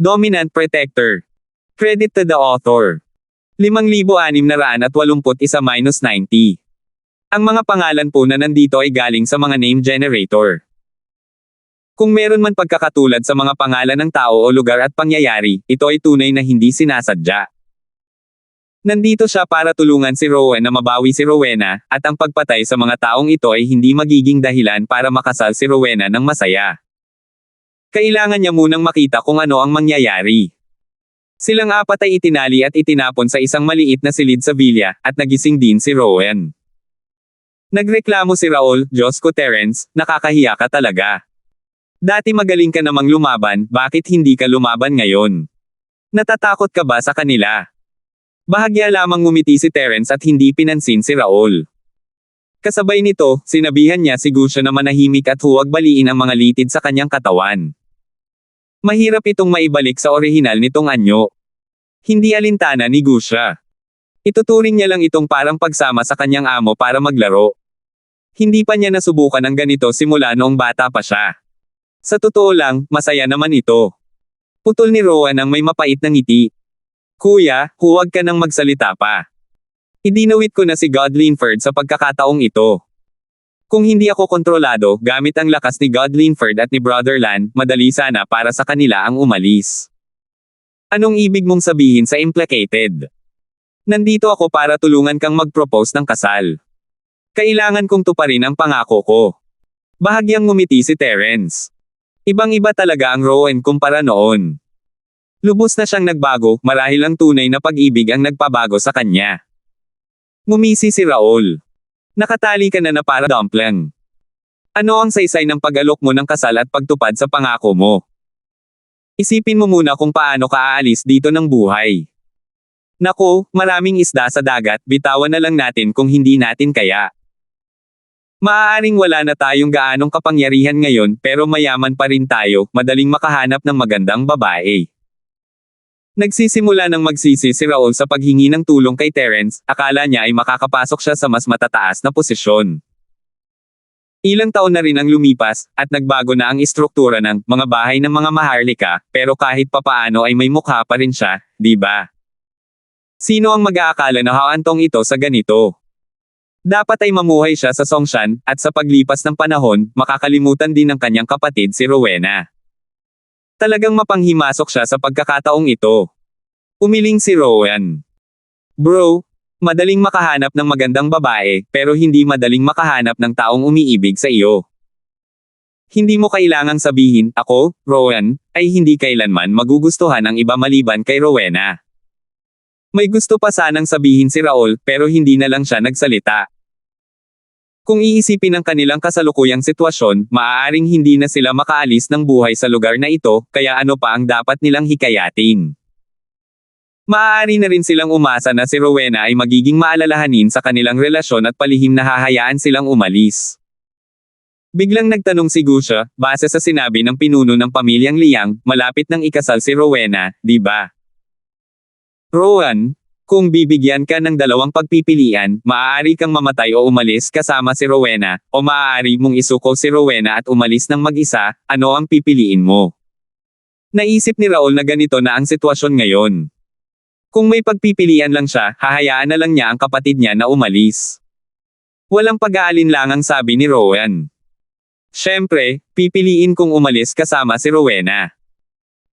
Dominant Protector. Credit to the author. 5,681-90. Ang mga pangalan po na nandito ay galing sa mga name generator. Kung meron man pagkakatulad sa mga pangalan ng tao o lugar at pangyayari, ito ay tunay na hindi sinasadya. Nandito siya para tulungan si Rowan na mabawi si Rowena, at ang pagpatay sa mga taong ito ay hindi magiging dahilan para makasal si Rowena ng masaya. Kailangan niya munang makita kung ano ang mangyayari. Silang apat ay itinali at itinapon sa isang maliit na silid sa villa, at nagising din si Rowan. Nagreklamo si Raul, "Diyos ko Terence, nakakahiya ka talaga. Dati magaling ka namang lumaban, bakit hindi ka lumaban ngayon? Natatakot ka ba sa kanila?" Bahagya lamang ngumiti si Terence at hindi pinansin si Raul. Kasabay nito, sinabihan niya si Gusha na manahimik at huwag baliin ang mga litid sa kanyang katawan. Mahirap itong maibalik sa orihinal nitong anyo. Hindi alintana ni Gusha. Ituturing niya lang itong parang pagsama sa kanyang amo para maglaro. Hindi pa niya nasubukan ang ganito simula noong bata pa siya. Sa totoo lang, masaya naman ito. Putol ni Rowan ang may mapait na ngiti. "Kuya, huwag ka nang magsalita pa. Idinawit ko na si God Linford sa pagkakataong ito. Kung hindi ako kontrolado, gamit ang lakas ni God Linford at ni Brother Land, madali sana para sa kanila ang umalis." Anong ibig mong sabihin sa implicated? Nandito ako para tulungan kang mag-propose ng kasal. Kailangan kong tuparin ang pangako ko. Bahagyang ngumiti si Terence. Ibang-iba talaga ang Rowan kumpara noon. Lubos na siyang nagbago, marahil ang tunay na pag-ibig ang nagpabago sa kanya. Ngumisi si Raul. Nakatali ka na para dumpling. Ano ang saysay ng pag-alok mo ng kasal at pagtupad sa pangako mo? Isipin mo muna kung paano ka aalis dito ng buhay. Naku, maraming isda sa dagat, bitawan na lang natin kung hindi natin kaya. Maaaring wala na tayong gaanong kapangyarihan ngayon pero mayaman pa rin tayo, madaling makahanap ng magandang babae. Nagsisimula ng magsisi si Raul sa paghingi ng tulong kay Terence, akala niya ay makakapasok siya sa mas matataas na posisyon. Ilang taon na rin ang lumipas, at nagbago na ang istruktura ng mga bahay ng mga maharlika, pero kahit papaano ay may mukha pa rin siya, di ba? Sino ang mag-aakala na haantong ito sa ganito? Dapat ay mamuhay siya sa Songshan, at sa paglipas ng panahon, makakalimutan din ng kanyang kapatid si Rowena. Talagang mapanghimasok siya sa pagkakataong ito. Umiling si Rowan. "Bro, madaling makahanap ng magandang babae, pero hindi madaling makahanap ng taong umiibig sa iyo. Hindi mo kailangang sabihin, ako, Rowan, ay hindi kailanman magugustuhan ang iba maliban kay Rowena." May gusto pa sanang sabihin si Raul, pero hindi na lang siya nagsalita. Kung iisipin ang kanilang kasalukuyang sitwasyon, maaaring hindi na sila makaalis ng buhay sa lugar na ito, kaya ano pa ang dapat nilang hikayatin? Maaari na rin silang umasa na si Rowena ay magiging maalalahanin sa kanilang relasyon at palihim na hahayaan silang umalis. Biglang nagtanong si Gusha, base sa sinabi ng pinuno ng pamilyang Liang, malapit nang ikasal si Rowena, di ba? "Rowan, kung bibigyan ka ng dalawang pagpipilian, maaari kang mamatay o umalis kasama si Rowena, o maaari mong isuko si Rowena at umalis ng mag-isa, ano ang pipiliin mo?" Naisip ni Raul na ganito na ang sitwasyon ngayon. Kung may pagpipilian lang siya, hahayaan na lang niya ang kapatid niya na umalis. Walang pag-aalinlangang sabi ni Rowan. "Siyempre, pipiliin kong umalis kasama si Rowena.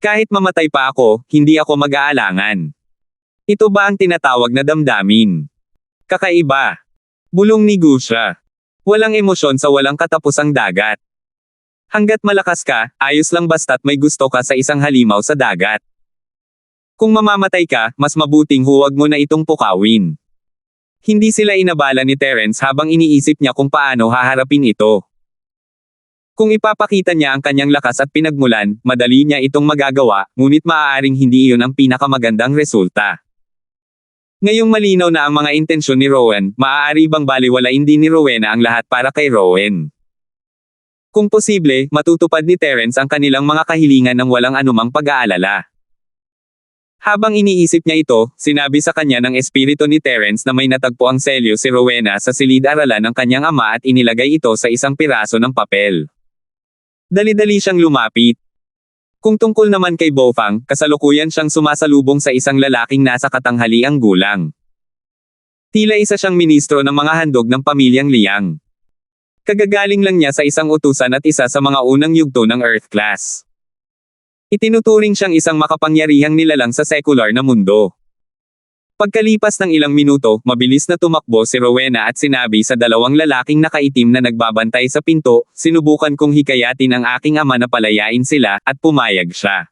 Kahit mamatay pa ako, hindi ako mag-aalangan. Ito ba ang tinatawag na damdamin? Kakaiba." Bulong ni Gusha. Walang emosyon sa walang katapusang dagat. Hanggat malakas ka, ayos lang basta't may gusto ka sa isang halimaw sa dagat. Kung mamamatay ka, mas mabuting huwag mo na itong pukawin. Hindi sila inabala ni Terence habang iniisip niya kung paano haharapin ito. Kung ipapakita niya ang kanyang lakas at pinagmulan, madali niya itong magagawa, ngunit maaaring hindi iyon ang pinakamagandang resulta. Ngayong malinaw na ang mga intensyon ni Rowan, maaari bang baliwalain din ni Rowena ang lahat para kay Rowan? Kung posible, matutupad ni Terence ang kanilang mga kahilingan ng walang anumang pag-aalala. Habang iniisip niya ito, sinabi sa kanya ng espiritu ni Terence na may natagpo ang selyo si Rowena sa silid-aralan ng kanyang ama at inilagay ito sa isang piraso ng papel. Dali-dali siyang lumapit. Kung tungkol naman kay Bofang, kasalukuyan siyang sumasalubong sa isang lalaking nasa katanghaliang gulang. Tila isa siyang ministro ng mga handog ng pamilyang Liang. Kagagaling lang niya sa isang utusan at isa sa mga unang yugto ng Earth class. Itinuturing siyang isang makapangyarihang nilalang sa sekular na mundo. Pagkalipas ng ilang minuto, mabilis na tumakbo si Rowena at sinabi sa dalawang lalaking nakaitim na nagbabantay sa pinto, sinubukan kong hikayatin ang aking ama na palayain sila, at pumayag siya.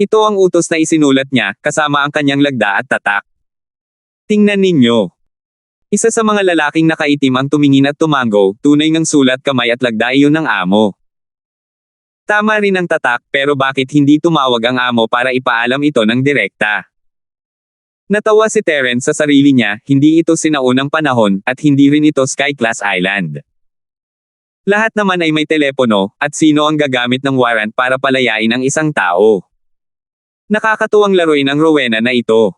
Ito ang utos na isinulat niya, kasama ang kanyang lagda at tatak. Tingnan ninyo. Isa sa mga lalaking nakaitim ang tumingin at tumango, tunay ngang sulat kamay at lagda iyon ng amo. Tama rin ang tatak, pero bakit hindi tumawag ang amo para ipaalam ito ng direkta? Natawa si Terence sa sarili niya, hindi ito sinaunang panahon, at hindi rin ito Sky-class island. Lahat naman ay may telepono, at sino ang gagamit ng warrant para palayain ang isang tao? Nakakatuwang laruin ang Rowena na ito.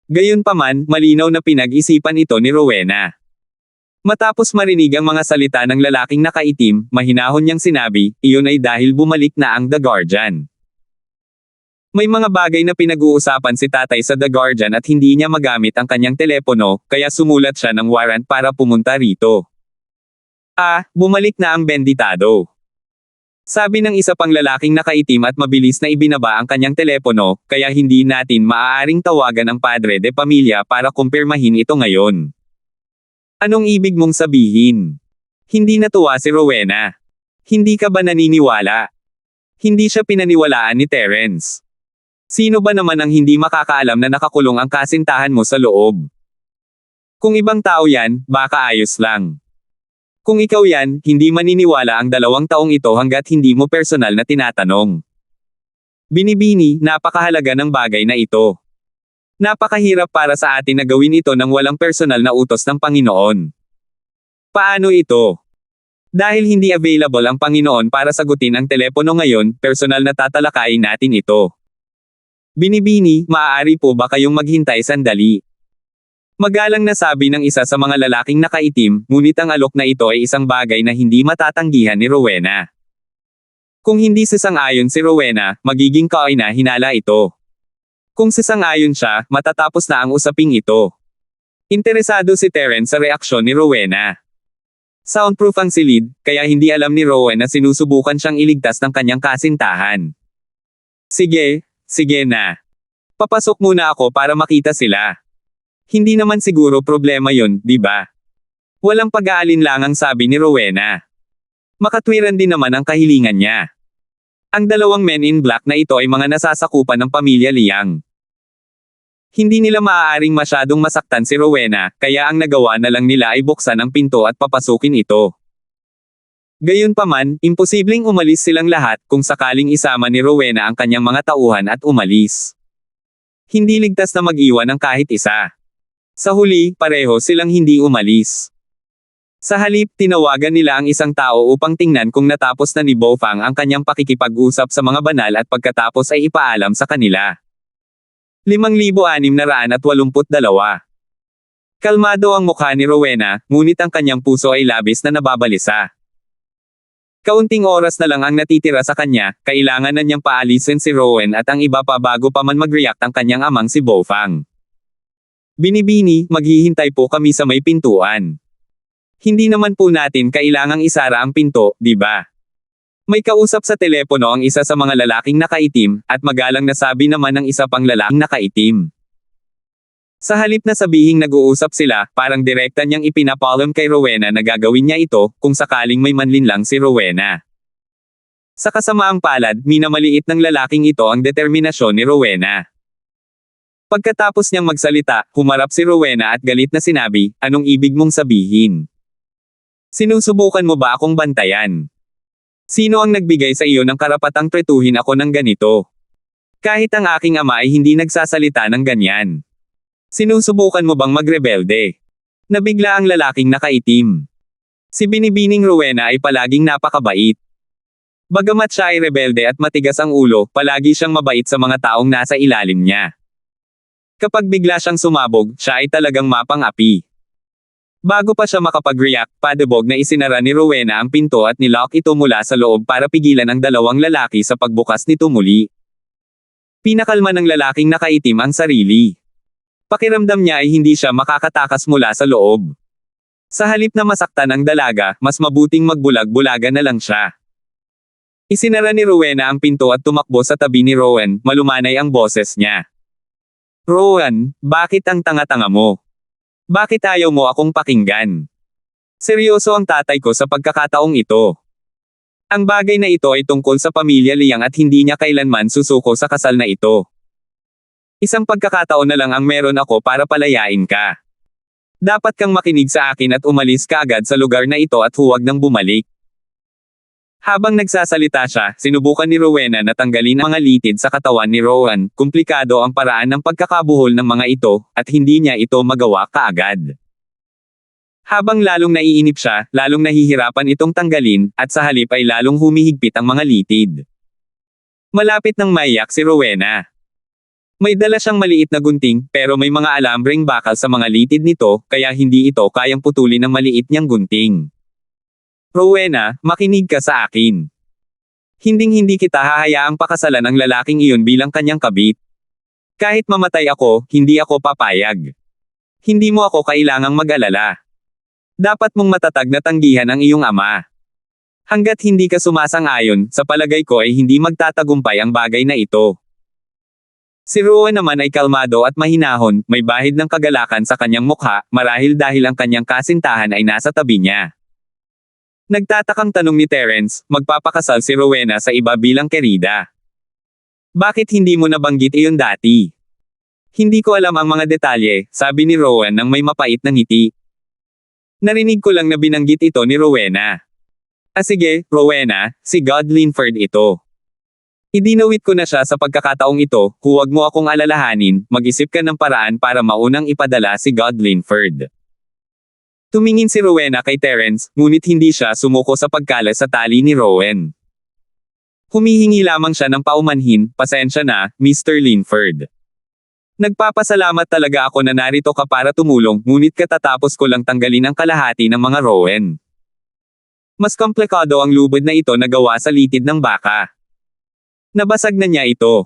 Gayunpaman, malinaw na pinag-isipan ito ni Rowena. Matapos marinig ang mga salita ng lalaking nakaitim, mahinahon niyang sinabi, iyon ay dahil bumalik na ang The Guardian. May mga bagay na pinag-uusapan si tatay sa The Guardian at hindi niya magamit ang kanyang telepono, kaya sumulat siya ng warrant para pumunta rito. Bumalik na ang benditado. Sabi ng isa pang lalaking nakaitim at mabilis na ibinaba ang kanyang telepono, kaya hindi natin maaaring tawagan ang padre de pamilya para kumpirmahin ito ngayon. Anong ibig mong sabihin? Hindi natuwa si Rowena. Hindi ka ba naniniwala? Hindi siya pinaniwalaan ni Terence. Sino ba naman ang hindi makakaalam na nakakulong ang kasintahan mo sa loob? Kung ibang tao yan, baka ayos lang. Kung ikaw yan, hindi maniniwala ang 2 taong ito hanggat hindi mo personal na tinatanong. Binibini, napakahalaga ng bagay na ito. Napakahirap para sa atin na gawin ito nang walang personal na utos ng Panginoon. Paano ito? Dahil hindi available ang Panginoon para sagutin ang telepono ngayon, personal na tatalakayin natin ito. Binibini, maaari po ba kayong maghintay sandali? Magalang na sabi ng isa sa mga lalaking nakaitim, ngunit ang alok na ito ay isang bagay na hindi matatanggihan ni Rowena. Kung hindi sasang-ayon si Rowena, magiging kaina-hinala ito. Kung sasang-ayon siya, matatapos na ang usaping ito. Interesado si Terence sa reaksyon ni Rowena. Soundproof ang silid, kaya hindi alam ni Rowan na sinusubukan siyang iligtas ng kanyang kasintahan. Sige na. Papasok muna ako para makita sila. Hindi naman siguro problema yon, di ba? Walang pag-aalinlangang sabi ni Rowena. Makatwiran din naman ang kahilingan niya. Ang 2 men in black na ito ay mga nasasakupan ng pamilya Liang. Hindi nila maaaring masyadong masaktan si Rowena, kaya ang nagawa na lang nila ay buksan ang pinto at papasukin ito. Gayunpaman, imposibleng umalis silang lahat kung sakaling isama ni Rowena ang kanyang mga tauhan at umalis. Hindi ligtas na mag-iwan ng kahit isa. Sa huli, pareho silang hindi umalis. Sa halip, tinawagan nila ang isang tao upang tingnan kung natapos na ni Bofang ang kanyang pakikipag-usap sa mga banal at pagkatapos ay ipaalam sa kanila. 5,682. Kalmado ang mukha ni Rowena, ngunit ang kanyang puso ay labis na nababalisa. Kaunting oras na lang ang natitira sa kanya, kailangan na niyang paalisin si Rowan at ang iba pa bago pa man mag-react ang kanyang amang si Bofang. Binibini, maghihintay po kami sa may pintuan. Hindi naman po natin kailangang isara ang pinto, di ba? May kausap sa telepono ang isa sa mga lalaking nakaitim, at magalang na sabi naman ng isa pang lalaking nakaitim. Sa halip na sabihing nag-uusap sila, parang direkta niyang ipinapaalam kay Rowena na gagawin niya ito, kung sakaling may manlinlang si Rowena. Sa kasamaang palad, minamaliit ng lalaking ito ang determinasyon ni Rowena. Pagkatapos niyang magsalita, humarap si Rowena at galit na sinabi, anong ibig mong sabihin? Sinusubukan mo ba akong bantayan? Sino ang nagbigay sa iyo ng karapatang tretuhin ako ng ganito? Kahit ang aking ama ay hindi nagsasalita ng ganyan. Sinusubukan mo bang magrebelde? Nabigla ang lalaking nakaitim. Si Binibining Rowena ay palaging napakabait. Bagamat siya ay rebelde at matigas ang ulo, palagi siyang mabait sa mga taong nasa ilalim niya. Kapag bigla siyang sumabog, siya ay talagang mapang-api. Bago pa siya makapag-react, padebog na isinara ni Rowena ang pinto at nilock ito mula sa loob para pigilan ang dalawang lalaki sa pagbukas nito muli. Pinakalma ng lalaking nakaitim ang sarili. Pakiramdam niya ay hindi siya makakatakas mula sa loob. Sa halip na masaktan ang dalaga, mas mabuting magbulag-bulaga na lang siya. Isinara ni Rowena ang pinto at tumakbo sa tabi ni Rowan, malumanay ang boses niya. Rowan, bakit ang tanga-tanga mo? Bakit ayaw mo akong pakinggan? Seryoso ang tatay ko sa pagkakataong ito. Ang bagay na ito ay tungkol sa pamilya Liang at hindi niya kailanman susuko sa kasal na ito. Isang pagkakataon na lang ang meron ako para palayain ka. Dapat kang makinig sa akin at umalis ka agad sa lugar na ito at huwag nang bumalik. Habang nagsasalita siya, sinubukan ni Rowena na tanggalin ang mga litid sa katawan ni Rowan. Komplikado ang paraan ng pagkakabuhol ng mga ito, at hindi niya ito magawa kaagad. Habang lalong naiinip siya, lalong nahihirapan itong tanggalin, at sa halip ay lalong humihigpit ang mga litid. Malapit nang maiyak si Rowena. May dala siyang maliit na gunting, pero may mga alambreng bakal sa mga litid nito, kaya hindi ito kayang putulin ng maliit niyang gunting. Rowena, makinig ka sa akin. Hinding-hindi kita hahayaang pakasalan ang lalaking iyon bilang kanyang kabit. Kahit mamatay ako, hindi ako papayag. Hindi mo ako kailangang mag-alala. Dapat mong matatag na tanggihan ang iyong ama. Hanggat hindi ka sumasang-ayon, sa palagay ko ay hindi magtatagumpay ang bagay na ito. Si Rowan naman ay kalmado at mahinahon, may bahid ng kagalakan sa kanyang mukha, marahil dahil ang kanyang kasintahan ay nasa tabi niya. Nagtatakang tanong ni Terence, magpapakasal si Rowena sa iba bilang kerida. Bakit hindi mo nabanggit iyon dati? Hindi ko alam ang mga detalye, sabi ni Rowan nang may mapait na ngiti. Narinig ko lang na binanggit ito ni Rowena. Sige, Rowena, si God Linford ito. Idinawit ko na siya sa pagkakataong ito, huwag mo akong alalahanin, mag-isip ka ng paraan para maunang ipadala si God Linford. Tumingin si Rowena kay Terence, ngunit hindi siya sumuko sa pagkala sa tali ni Rowan. Humihingi lamang siya ng paumanhin, pasensya na, Mr. Linford. Nagpapasalamat talaga ako na narito ka para tumulong, ngunit katatapos ko lang tanggalin ang kalahati ng mga Rowan. Mas komplikado ang lubid na ito na gawa sa litid ng baka. Nabasag na niya ito.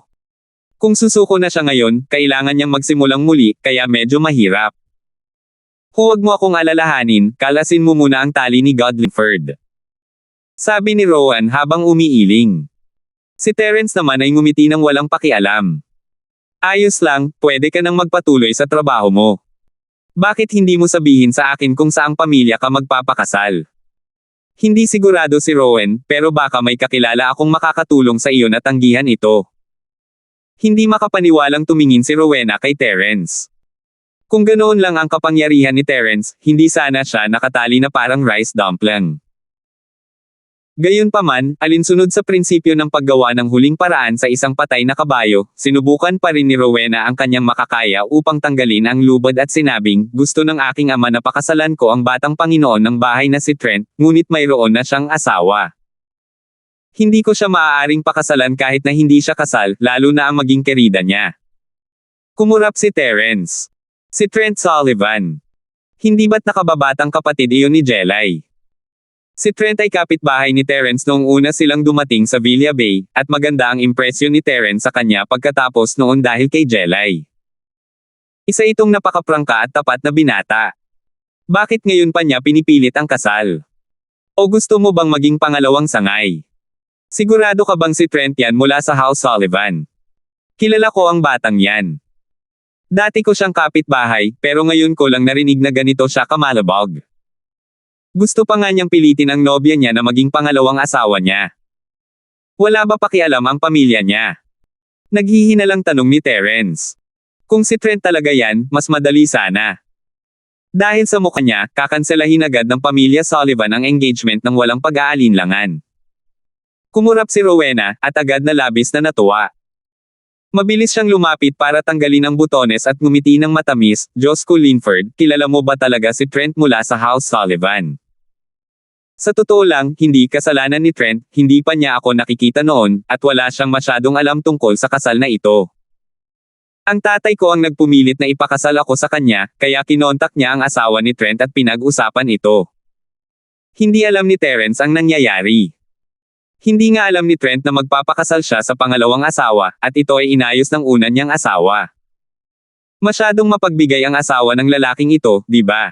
Kung susuko na siya ngayon, kailangan niyang magsimulang muli, kaya medyo mahirap. Huwag mo akong alalahanin, kalasin mo muna ang tali ni God Linford. Sabi ni Rowan habang umiiling. Si Terence naman ay ngumiti ng walang pakialam. Ayos lang, pwede ka nang magpatuloy sa trabaho mo. Bakit hindi mo sabihin sa akin kung saang pamilya ka magpapakasal? Hindi sigurado si Rowan, pero baka may kakilala akong makakatulong sa iyo na tanggihan ito. Hindi makapaniwalang tumingin si Rowena kay Terence. Kung ganoon lang ang kapangyarihan ni Terence, hindi sana siya nakatali na parang rice dumpling. Gayunpaman, alinsunod sa prinsipyo ng paggawa ng huling paraan sa isang patay na kabayo, sinubukan pa rin ni Rowena ang kanyang makakaya upang tanggalin ang lubid at sinabing, gusto ng aking ama na pakasalan ko ang batang Panginoon ng bahay na si Trent, ngunit mayroon na siyang asawa. Hindi ko siya maaaring pakasalan kahit na hindi siya kasal, lalo na ang maging kerida niya. Kumurap si Terence. Si Trent Sullivan. Hindi ba't nakababatang kapatid iyon ni Jelay? Si Trent ay kapitbahay ni Terence noong una silang dumating sa Villa Bay, at maganda ang impresyon ni Terence sa kanya pagkatapos noon dahil kay Jelay. Isa itong napakaprangka at tapat na binata. Bakit ngayon pa niya pinipilit ang kasal? O gusto mo bang maging pangalawang sangay? Sigurado ka bang si Trent yan mula sa House Sullivan? Kilala ko ang batang yan. Dati ko siyang kapitbahay, pero ngayon ko lang narinig na ganito siya kamalabog. Gusto pa nga niyang pilitin ang nobya niya na maging pangalawang asawa niya. Wala ba pakialam ang pamilya niya? Naghihinalang tanong ni Terence. Kung si Trent talaga yan, mas madali sana. Dahil sa mukha niya, kakanselahin agad ng pamilya Sullivan ang engagement ng walang pag-aalinlangan. Kumurap si Rowena, at agad na labis na natuwa. Mabilis siyang lumapit para tanggalin ang butones at ngumiti ng matamis, Diyos ko Linford, kilala mo ba talaga si Trent mula sa House Sullivan? Sa totoo lang, hindi kasalanan ni Trent, hindi pa niya ako nakikita noon, at wala siyang masyadong alam tungkol sa kasal na ito. Ang tatay ko ang nagpumilit na ipakasal ako sa kanya, kaya kinontak niya ang asawa ni Trent at pinag-usapan ito. Hindi alam ni Terence ang nangyayari. Hindi nga alam ni Trent na magpapakasal siya sa pangalawang asawa, at ito ay inayos ng una niyang asawa. Masyadong mapagbigay ang asawa ng lalaking ito, di ba?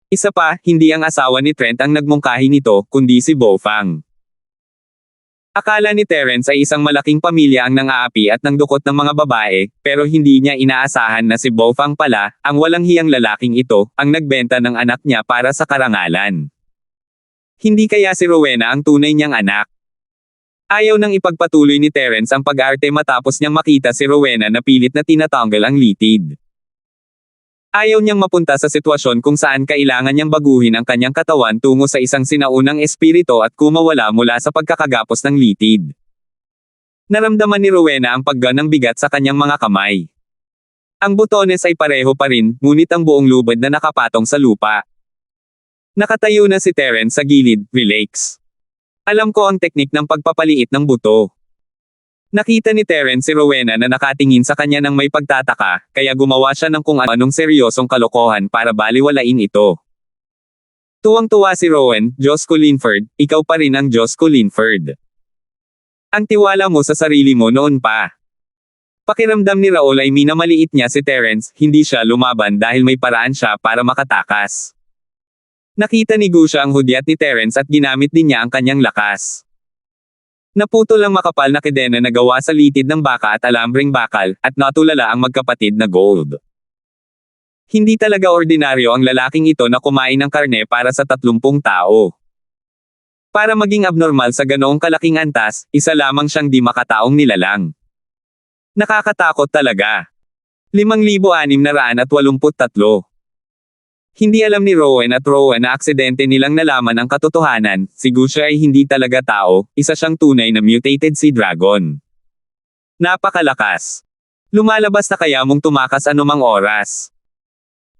Isa pa, hindi ang asawa ni Trent ang nagmungkahi nito, kundi si Bofang. Akala ni Terence ay isang malaking pamilya ang nang-aapi at nangdukot ng mga babae, pero hindi niya inaasahan na si Bofang pala, ang walang hiyang lalaking ito, ang nagbenta ng anak niya para sa karangalan. Hindi kaya si Rowena ang tunay niyang anak? Ayaw nang ipagpatuloy ni Terence ang pag-arte matapos niyang makita si Rowena na pilit na tinatanggal ang litid. Ayaw niyang mapunta sa sitwasyon kung saan kailangan niyang baguhin ang kanyang katawan tungo sa isang sinaunang espiritu at kumawala mula sa pagkakagapos ng litid. Naramdaman ni Rowena ang paggan ng bigat sa kanyang mga kamay. Ang butones ay pareho pa rin, ngunit ang buong lubid na nakapatong sa lupa. Nakatayo na si Terence sa gilid, relax. Alam ko ang teknik ng pagpapaliit ng buto. Nakita ni Terence si Rowena na nakatingin sa kanya ng may pagtataka, kaya gumawa siya ng kung anong seryosong kalokohan para baliwalain ito. Tuwang-tuwa si Rowan, Diyos ko Linford, ikaw pa rin ang Diyos ko Linford. Ang tiwala mo sa sarili mo noon pa. Pakiramdam ni Raul ay minamaliit niya si Terence, hindi siya lumaban dahil may paraan siya para makatakas. Nakita ni Gusha ang hudyat ni Terence at ginamit din niya ang kanyang lakas. Naputol ang makapal na kedena na gawa sa litid ng baka at alambreng bakal, at natulala ang magkapatid na gold. Hindi talaga ordinaryo ang lalaking ito na kumain ng karne para sa 30 tao. Para maging abnormal sa ganoong kalaking antas, isa lamang siyang di makataong nilalang. Nakakatakot talaga. 5,683. Hindi alam ni Rowan at Rowan na aksidente nilang nalaman ang katotohanan, si Gusha ay hindi talaga tao, isa siyang tunay na mutated sea dragon. Napakalakas. Lumalabas na kaya mong tumakas anumang oras.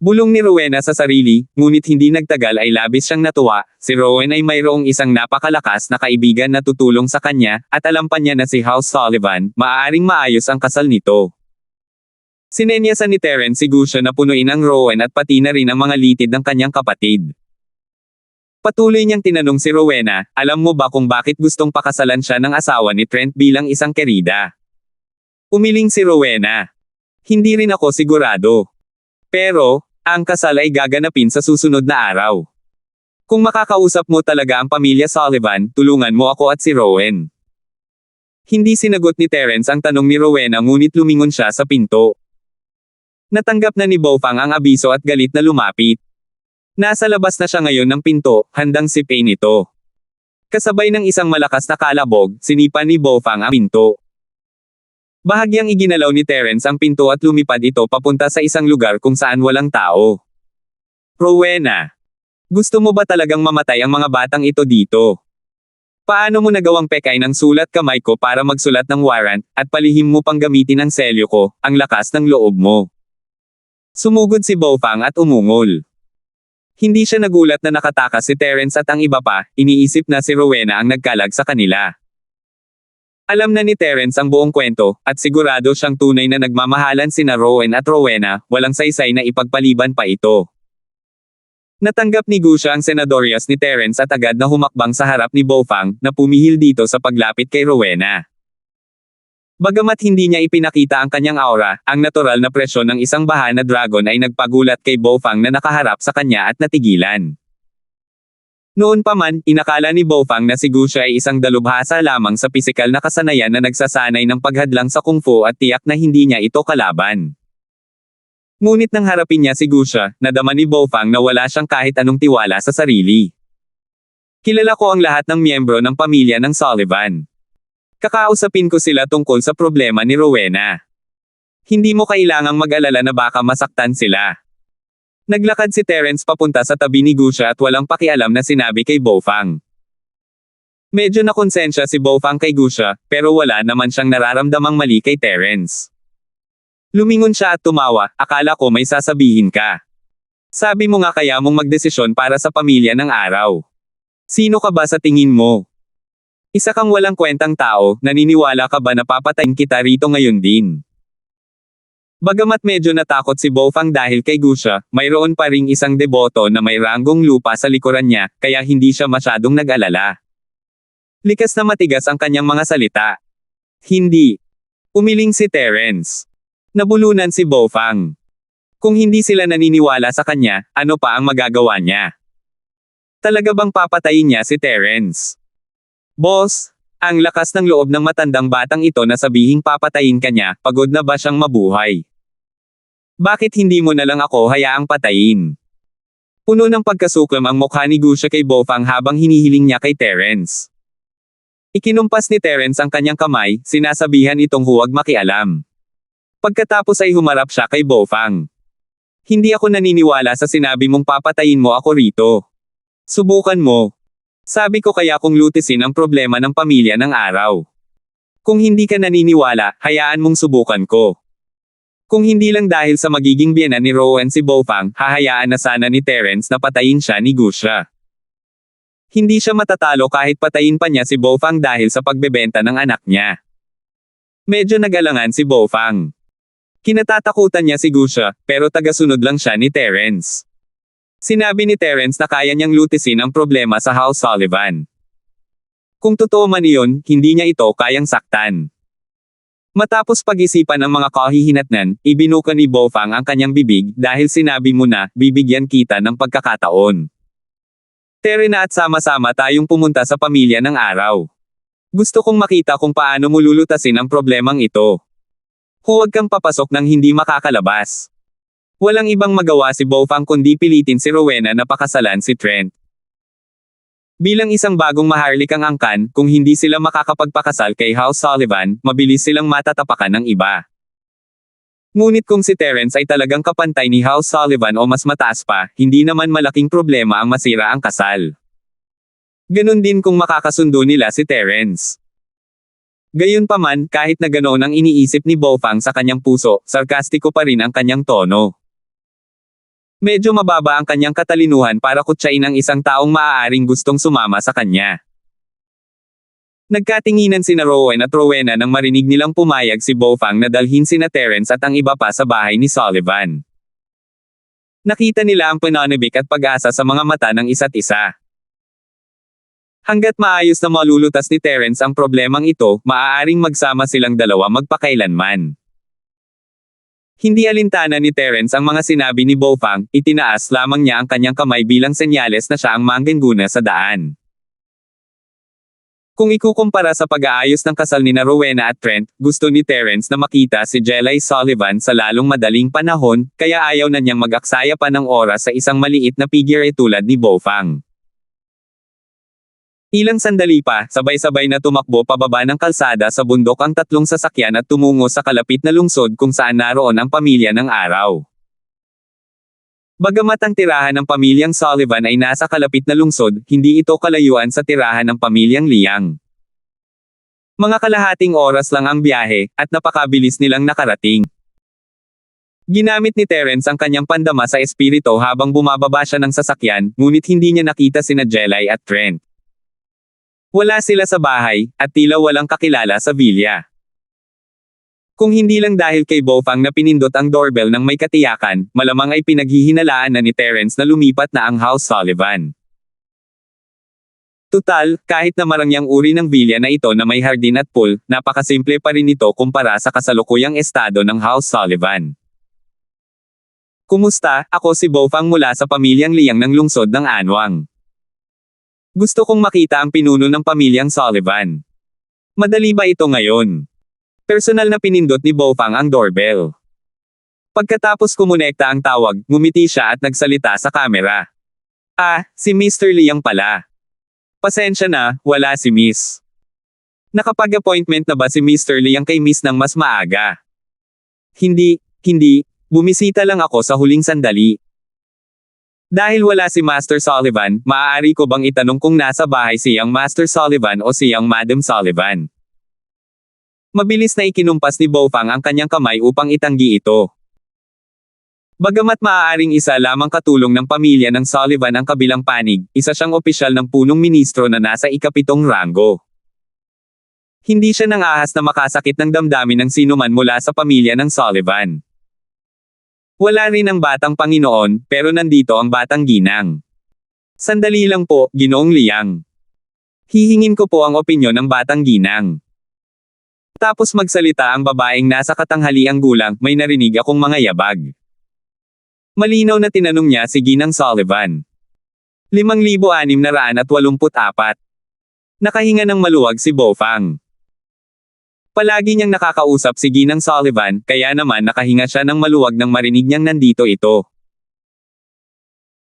Bulong ni Rowena sa sarili, ngunit hindi nagtagal ay labis siyang natuwa, si Rowan ay mayroong isang napakalakas na kaibigan na tutulong sa kanya, at alam pa niya na si House Sullivan, maaaring maayos ang kasal nito. Sinenyasan ni Terence si Gusha na punuin ang Rowan at pati na rin ang mga litid ng kanyang kapatid. Patuloy niyang tinanong si Rowena, alam mo ba kung bakit gustong pakasalan siya ng asawa ni Trent bilang isang kerida? Umiling si Rowena. Hindi rin ako sigurado. Pero, ang kasal ay gaganapin sa susunod na araw. Kung makakausap mo talaga ang pamilya Sullivan, tulungan mo ako at si Rowan. Hindi sinagot ni Terence ang tanong ni Rowena ngunit lumingon siya sa pinto. Natanggap na ni Bofang ang abiso at galit na lumapit. Nasa labas na siya ngayon ng pinto, handang sipin ito. Kasabay ng isang malakas na kalabog, sinipa ni Bofang ang pinto. Bahagyang iginalaw ni Terence ang pinto at lumipad ito papunta sa isang lugar kung saan walang tao. Rowena, gusto mo ba talagang mamatay ang mga batang ito dito? Paano mo nagawang pekay ng sulat kamay ko para magsulat ng warrant, at palihim mo pang gamitin ang selyo ko, ang lakas ng loob mo? Sumugod si Bofang at umungol. Hindi siya nagulat na nakatakas si Terence at ang iba pa, iniisip na si Rowena ang nagkalag sa kanila. Alam na ni Terence ang buong kwento, at sigurado siyang tunay na nagmamahalan sina Rowan at Rowena, walang saysay na ipagpaliban pa ito. Natanggap ni Gusha ang senadorias ni Terence at agad na humakbang sa harap ni Bofang, na pumihil dito sa paglapit kay Rowena. Bagamat hindi niya ipinakita ang kanyang aura, ang natural na presyon ng isang baha na dragon ay nagpagulat kay Bofang na nakaharap sa kanya at natigilan. Noon pa man, inakala ni Bofang na si Gusha ay isang dalubhasa lamang sa pisikal na kasanayan na nagsasanay ng paghadlang sa kung fu at tiyak na hindi niya ito kalaban. Ngunit nang harapin niya si Gusha, nadama ni Bofang na wala siyang kahit anong tiwala sa sarili. Kilala ko ang lahat ng miyembro ng pamilya ng Sullivan. Kakausapin ko sila tungkol sa problema ni Rowena. Hindi mo kailangang mag-alala na baka masaktan sila. Naglakad si Terence papunta sa tabi ni Gusha at walang pakialam na sinabi kay Bofang. Medyo nakonsensya si Bofang kay Gusha, pero wala naman siyang nararamdamang mali kay Terence. Lumingon siya at tumawa, akala ko may sasabihin ka. Sabi mo nga kaya mong magdesisyon para sa pamilya ng araw. Sino ka ba sa tingin mo? Isa kang walang kwentang tao, naniniwala ka ba na papatayin kita rito ngayon din? Bagamat medyo natakot si Bofang dahil kay Gusha, mayroon pa ring isang deboto na may ranggong lupa sa likuran niya, kaya hindi siya masyadong nag-alala. Likas na matigas ang kanyang mga salita. Hindi. Umiling si Terence. Nabulunan si Bofang. Kung hindi sila naniniwala sa kanya, ano pa ang magagawa niya? Talaga bang papatayin niya si Terence? Boss, ang lakas ng loob ng matandang batang ito na sabihing papatayin ka niya, pagod na ba siyang mabuhay? Bakit hindi mo na lang ako hayaang patayin? Puno ng pagkasuklam ang mukha ni Gusha kay Bofang habang hinihiling niya kay Terence. Ikinumpas ni Terence ang kanyang kamay, sinasabihan itong huwag makialam. Pagkatapos ay humarap siya kay Bofang. Hindi ako naniniwala sa sinabi mong papatayin mo ako rito. Subukan mo. Sabi ko kaya kung lutisin ang problema ng pamilya ng araw. Kung hindi ka naniniwala, hayaan mong subukan ko. Kung hindi lang dahil sa magiging biyenan ni Rowan si Bofang, hahayaan na sana ni Terence na patayin siya ni Gusha. Hindi siya matatalo kahit patayin pa niya si Bofang dahil sa pagbebenta ng anak niya. Medyo nag-alangan si Bofang. Kinatatakutan niya si Gusha, pero tagasunod lang siya ni Terence. Sinabi ni Terence na kaya niyang lutisin ang problema sa House Sullivan. Kung totoo man iyon, hindi niya ito kayang saktan. Matapos pag-isipan ng mga kahihinatnan, ibinuka ni Bofang ang kanyang bibig dahil sinabi mo na, bibigyan kita ng pagkakataon. Tere na at sama-sama tayong pumunta sa pamilya ng araw. Gusto kong makita kung paano mo lulutasin ang problemang ito. Huwag kang papasok nang hindi makakalabas. Walang ibang magawa si Bofang kundi pilitin si Rowena na pakasalan si Trent. Bilang isang bagong maharlikang angkan, kung hindi sila makakapagpakasal kay House Sullivan, mabilis silang matatapakan ng iba. Ngunit kung si Terence ay talagang kapantay ni House Sullivan o mas mataas pa, hindi naman malaking problema ang masira ang kasal. Ganon din kung makakasundo nila si Terence. Gayunpaman, kahit na ganoon ang iniisip ni Bofang sa kanyang puso, sarkastiko pa rin ang kanyang tono. Medyo mababa ang kanyang katalinuhan para kutsain ang isang taong maaaring gustong sumama sa kanya. Nagkatinginan sina Rowan at Rowena nang marinig nilang pumayag si Bofang na dalhin sina Terence at ang iba pa sa bahay ni Sullivan. Nakita nila ang pananabik at pag-asa sa mga mata ng isa't isa. Hanggat maayos na malulutas ni Terence ang problemang ito, maaaring magsama silang dalawa magpakailanman. Hindi alintana ni Terence ang mga sinabi ni Bofang, itinaas lamang niya ang kanyang kamay bilang senyales na siya ang mangguna sa daan. Kung ikukumpara sa pag-aayos ng kasal ni Rowena at Trent, gusto ni Terence na makita si Jelay Sullivan sa lalong madaling panahon, kaya ayaw na niyang mag-aksaya pa ng oras sa isang maliit na figure tulad ni Bofang. Ilang sandali pa, sabay-sabay na tumakbo pababa ng kalsada sa bundok ang tatlong sasakyan at tumungo sa kalapit na lungsod kung saan naroon ang pamilya ng araw. Bagamat ang tirahan ng pamilyang Sullivan ay nasa kalapit na lungsod, hindi ito kalayuan sa tirahan ng pamilyang Liang. Mga kalahating oras lang ang biyahe, at napakabilis nilang nakarating. Ginamit ni Terence ang kanyang pandama sa espirito habang bumababa siya ng sasakyan, ngunit hindi niya nakita sina Jelay at Trent. Wala sila sa bahay, at tila walang kakilala sa villa. Kung hindi lang dahil kay Bofang na pinindot ang doorbell ng may katiyakan, malamang ay pinaghihinalaan na ni Terence na lumipat na ang House Sullivan. Tutal, kahit na marangyang uri ng villa na ito na may hardin at pool, napakasimple pa rin ito kumpara sa kasalukuyang estado ng House Sullivan. Kumusta? Ako si Bofang mula sa pamilyang Liang ng lungsod ng Anwang. Gusto kong makita ang pinuno ng pamilyang Sullivan. Madali ba ito ngayon? Personal na pinindot ni Bofang ang doorbell. Pagkatapos kumonekta ang tawag, ngumiti siya at nagsalita sa kamera. Ah, si Mr. Liang pala. Pasensya na, wala si Miss. Nakapag-appointment na ba si Mr. Liang kay Miss ng mas maaga? Hindi, bumisita lang ako sa huling sandali. Dahil wala si Master Sullivan, maaari ko bang itanong kung nasa bahay siyang Master Sullivan o siyang Madam Sullivan? Mabilis na ikinumpas ni Bofang ang kanyang kamay upang itanggi ito. Bagamat maaaring isa lamang katulong ng pamilya ng Sullivan ang kabilang panig, isa siyang opisyal ng punong ministro na nasa ikapitong ranggo. Hindi siya nangahas na makasakit ng damdamin ng sinuman mula sa pamilya ng Sullivan. Wala rin ang batang Panginoon, pero nandito ang batang ginang. Sandali lang po, Ginoong Liang. Hihingin ko po ang opinyon ng batang ginang. Tapos magsalita ang babaeng nasa katanghaliang gulang, may narinig akong mga yabag. Malinaw na tinanong niya si Ginang Sullivan. 5,684. Nakahinga ng maluwag si Bofang. Palagi niyang nakakausap si Ginang Sullivan, kaya naman nakahinga siya ng maluwag nang marinig niyang nandito ito.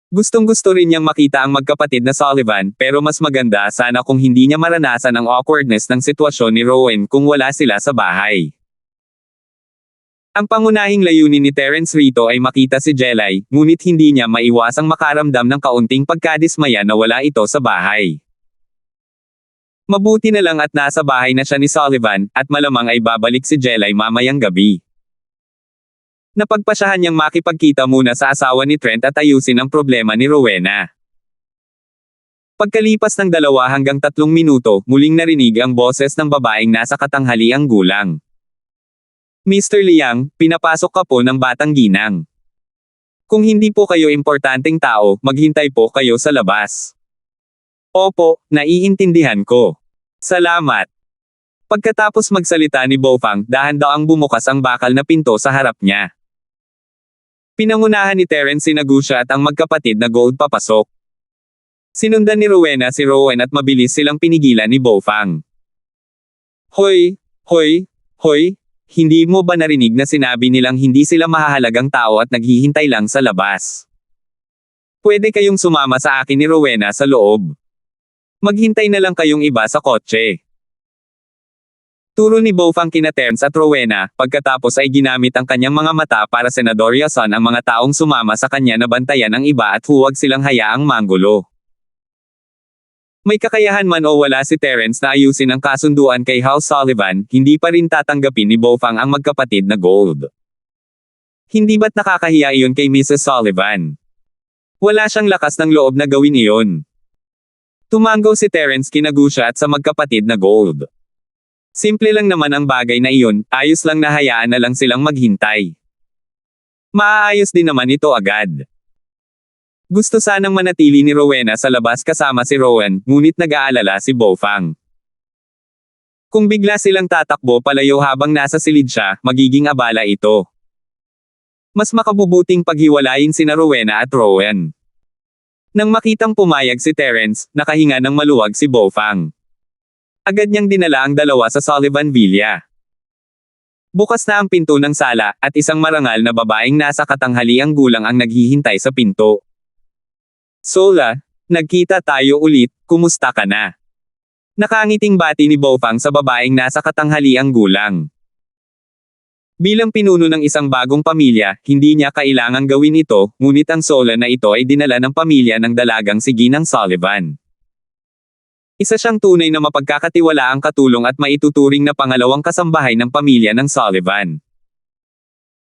Gustong-gusto rin niyang makita ang magkapatid na Sullivan, pero mas maganda sana kung hindi niya maranasan ang awkwardness ng sitwasyon ni Rowan kung wala sila sa bahay. Ang pangunahing layunin ni Terence rito ay makita si Jelay, ngunit hindi niya maiwasang makaramdam ng kaunting pagkadismaya na wala ito sa bahay. Mabuti na lang at nasa bahay na siya ni Sullivan, at malamang ay babalik si Jelay mamayang gabi. Napagpasyahan niyang makipagkita muna sa asawa ni Trent at ayusin ang problema ni Rowena. Pagkalipas ng 2 hanggang 3 minuto, muling narinig ang boses ng babaeng nasa katanghaliang gulang. Mr. Liang, pinapasok ka po ng batang ginang. Kung hindi po kayo importanteng tao, maghintay po kayo sa labas. Opo, naiintindihan ko. Salamat. Pagkatapos magsalita ni Bofang, dahan-daang bumukas ang bakal na pinto sa harap niya. Pinangunahan ni Terence si Nagusha at ang magkapatid na Gold papasok. Sinundan ni Rowena si Rowan at mabilis silang pinigilan ni Bofang. Hoy! Hoy! Hoy! Hindi mo ba narinig na sinabi nilang hindi sila mahahalagang tao at naghihintay lang sa labas? Pwede kayong sumama sa akin ni Rowena sa loob. Maghintay na lang kayong iba sa kotse. Turo ni Bofang kina Terence at Rowena, pagkatapos ay ginamit ang kanyang mga mata para Senador Yason ang mga taong sumama sa kanya na bantayan ang iba at huwag silang hayaang manggulo. May kakayahan man o wala si Terence na ayusin ang kasunduan kay House Sullivan, hindi pa rin tatanggapin ni Bofang ang magkapatid na Gold. Hindi ba't nakakahiya iyon kay Mrs. Sullivan? Wala siyang lakas ng loob na gawin iyon. Tumango si Terence kina Gusha at sa magkapatid na Gold. Simple lang naman ang bagay na iyon, ayos lang na hayaan na lang silang maghintay. Maaayos din naman ito agad. Gusto sanang manatili ni Rowena sa labas kasama si Rowan, ngunit nag-aalala si Bofang. Kung bigla silang tatakbo palayo habang nasa silid siya, magiging abala ito. Mas makabubuting paghiwalayin sina Rowena at Rowan. Nang makitang pumayag si Terence, nakahinga ng maluwag si Bofang. Agad niyang dinala ang 2 sa Sullivan Villa. Bukas na ang pinto ng sala, at isang marangal na babaeng nasa katanghaliang gulang ang naghihintay sa pinto. Sola, nagkita tayo ulit, kumusta ka na? Nakangiting bati ni Bofang sa babaeng nasa katanghaliang gulang. Bilang pinuno ng isang bagong pamilya, hindi niya kailangang gawin ito, ngunit ang Sola na ito ay dinala ng pamilya ng dalagang si Ginang Sullivan. Isa siyang tunay na mapagkakatiwalaang katulong at maituturing na pangalawang kasambahay ng pamilya ng Sullivan.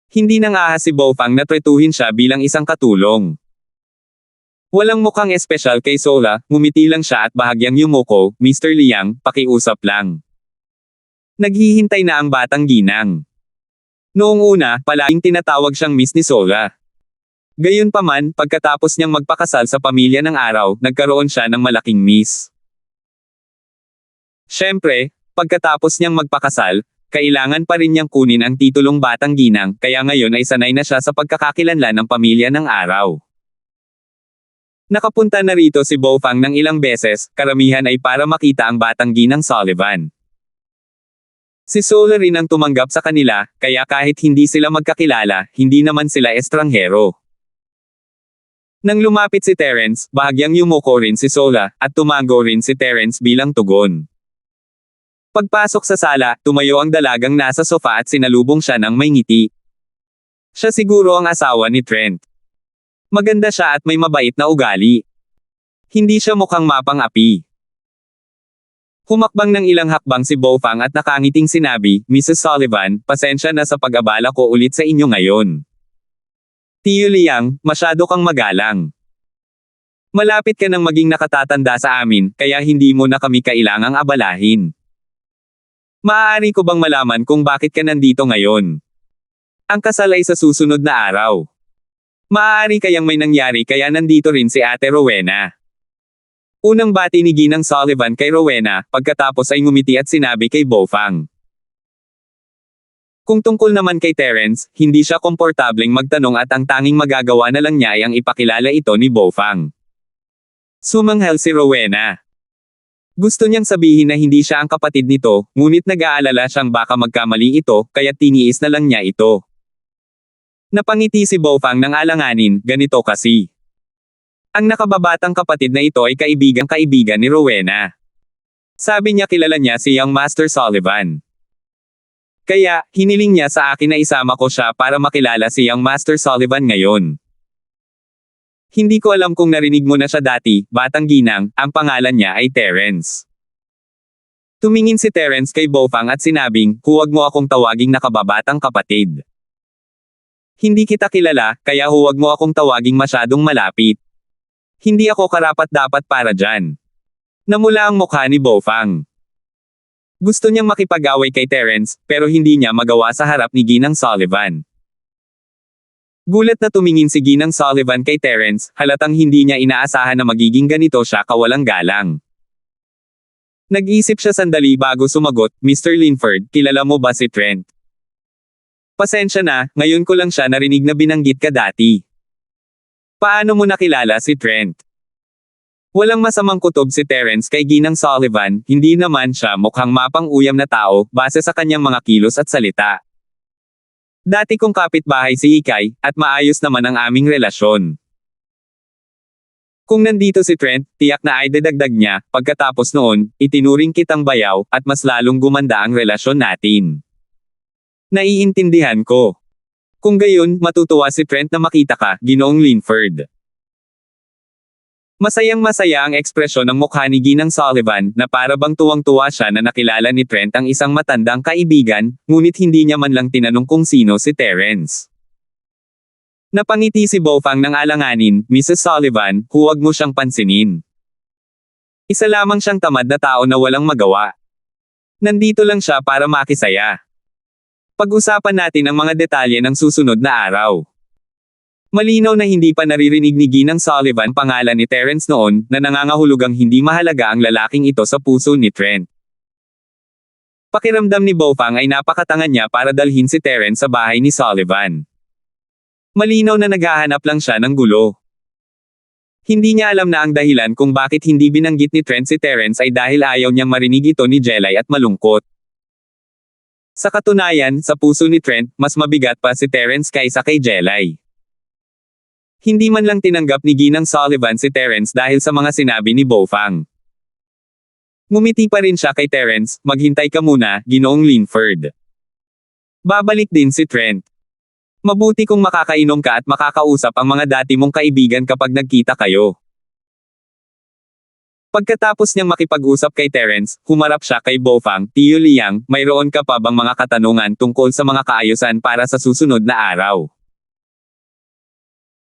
Hindi nang ahas si Bofang na tretuhin siya bilang isang katulong. Walang mukhang espesyal kay Sola, ngumiti lang siya at bahagyang yumuko, Mr. Liang, pakiusap lang. Naghihintay na ang batang ginang. Noong una, palaging tinatawag siyang Miss ni Sola. Gayunpaman, pagkatapos niyang magpakasal sa pamilya ng araw, nagkaroon siya ng malaking miss. Siyempre, pagkatapos niyang magpakasal, kailangan pa rin niyang kunin ang titulong batang ginang, kaya ngayon ay sanay na siya sa pagkakakilanlan ng pamilya ng araw. Nakapunta na rito si Bofang ng ilang beses, karamihan ay para makita ang batang ginang Sullivan. Si Sola rin ang tumanggap sa kanila, kaya kahit hindi sila magkakilala, hindi naman sila estranghero. Nang lumapit si Terence, bahagyang yumuko rin si Sola, at tumango rin si Terence bilang tugon. Pagpasok sa sala, tumayo ang dalagang nasa sofa at sinalubong siya ng may ngiti. Siya siguro ang asawa ni Trent. Maganda siya at may mabait na ugali. Hindi siya mukhang mapang-api. Humakbang ng ilang hakbang si Bofang at nakangiting sinabi, Mrs. Sullivan, pasensya na sa pag-abala ko ulit sa inyo ngayon. Tiyo Liang, masyado kang magalang. Malapit ka nang maging nakatatanda sa amin, kaya hindi mo na kami kailangang abalahin. Maaari ko bang malaman kung bakit ka nandito ngayon? Ang kasal ay sa susunod na araw. Maaari kayang may nangyari kaya nandito rin si Ate Rowena. Unang bati ni Ginang Sullivan kay Rowena, pagkatapos ay ngumiti at sinabi kay Bofang. Kung tungkol naman kay Terence, hindi siya komportableng magtanong at ang tanging magagawa na lang niya ay ang ipakilala ito ni Bofang. Sumanghel si Rowena. Gusto niyang sabihin na hindi siya ang kapatid nito, ngunit nag-aalala siyang baka magkamali ito, kaya tiniis na lang niya ito. Napangiti si Bofang ng alanganin, ganito kasi. Ang nakababatang kapatid na ito ay kaibigang-kaibigan ni Rowena. Sabi niya kilala niya si Young Master Sullivan. Kaya, hiniling niya sa akin na isama ko siya para makilala si Young Master Sullivan ngayon. Hindi ko alam kung narinig mo na siya dati, Batang Ginang, ang pangalan niya ay Terence. Tumingin si Terence kay Bofang at sinabing, huwag mo akong tawaging nakababatang kapatid. Hindi kita kilala, kaya huwag mo akong tawaging masyadong malapit. Hindi ako karapat-dapat para dyan. Namula ang mukha ni Bofang. Gusto niyang makipag-away kay Terence, pero hindi niya magawa sa harap ni Ginang Sullivan. Gulat na tumingin si Ginang Sullivan kay Terence, halatang hindi niya inaasahan na magiging ganito siya kawalang galang. Nag-isip siya sandali bago sumagot, Mr. Linford, kilala mo ba si Trent? Pasensya na, ngayon ko lang siya narinig na binanggit ka dati. Paano mo nakilala si Trent? Walang masamang kutob si Terence kay Ginang Sullivan, hindi naman siya mukhang mapang-uyam na tao, base sa kanyang mga kilos at salita. Dati kong kapitbahay si Ikay, at maayos naman ang aming relasyon. Kung nandito si Trent, tiyak na ay dadagdag niya, pagkatapos noon, itinuring kitang bayaw, at mas lalong gumanda ang relasyon natin. Naiintindihan ko. Kung gayon, matutuwa si Trent na makita ka, Ginoong Linford. Masayang-masaya ang ekspresyon ng mukha ni Ginang Sullivan, na para bang tuwang-tuwa siya na nakilala ni Trent ang isang matandang kaibigan, ngunit hindi niya man lang tinanong kung sino si Terence. Napangiti si Bofang ng alanganin, Mrs. Sullivan, huwag mo siyang pansinin. Isa lamang siyang tamad na tao na walang magawa. Nandito lang siya para makisaya. Pag-usapan natin ang mga detalye ng susunod na araw. Malinaw na hindi pa naririnig ni Ginang Sullivan pangalan ni Terence noon, na nangangahulugang hindi mahalaga ang lalaking ito sa puso ni Trent. Pakiramdam ni Bofang ay napakatanga niya para dalhin si Terence sa bahay ni Sullivan. Malinaw na naghahanap lang siya ng gulo. Hindi niya alam na ang dahilan kung bakit hindi binanggit ni Trent si Terence ay dahil ayaw niyang marinig ito ni Jelay at malungkot. Sa katunayan, sa puso ni Trent, mas mabigat pa si Terence kaysa kay Jelay. Hindi man lang tinanggap ni Ginang Sullivan si Terence dahil sa mga sinabi ni Bofang. Ngumiti pa rin siya kay Terence, maghintay ka muna, Ginoong Linford. Babalik din si Trent. Mabuti kung makakainom ka at makakausap ang mga dati mong kaibigan kapag nagkita kayo. Pagkatapos niyang makipag-usap kay Terence, humarap siya kay Bofang, Tio Liang, mayroon ka pa bang mga katanungan tungkol sa mga kaayusan para sa susunod na araw?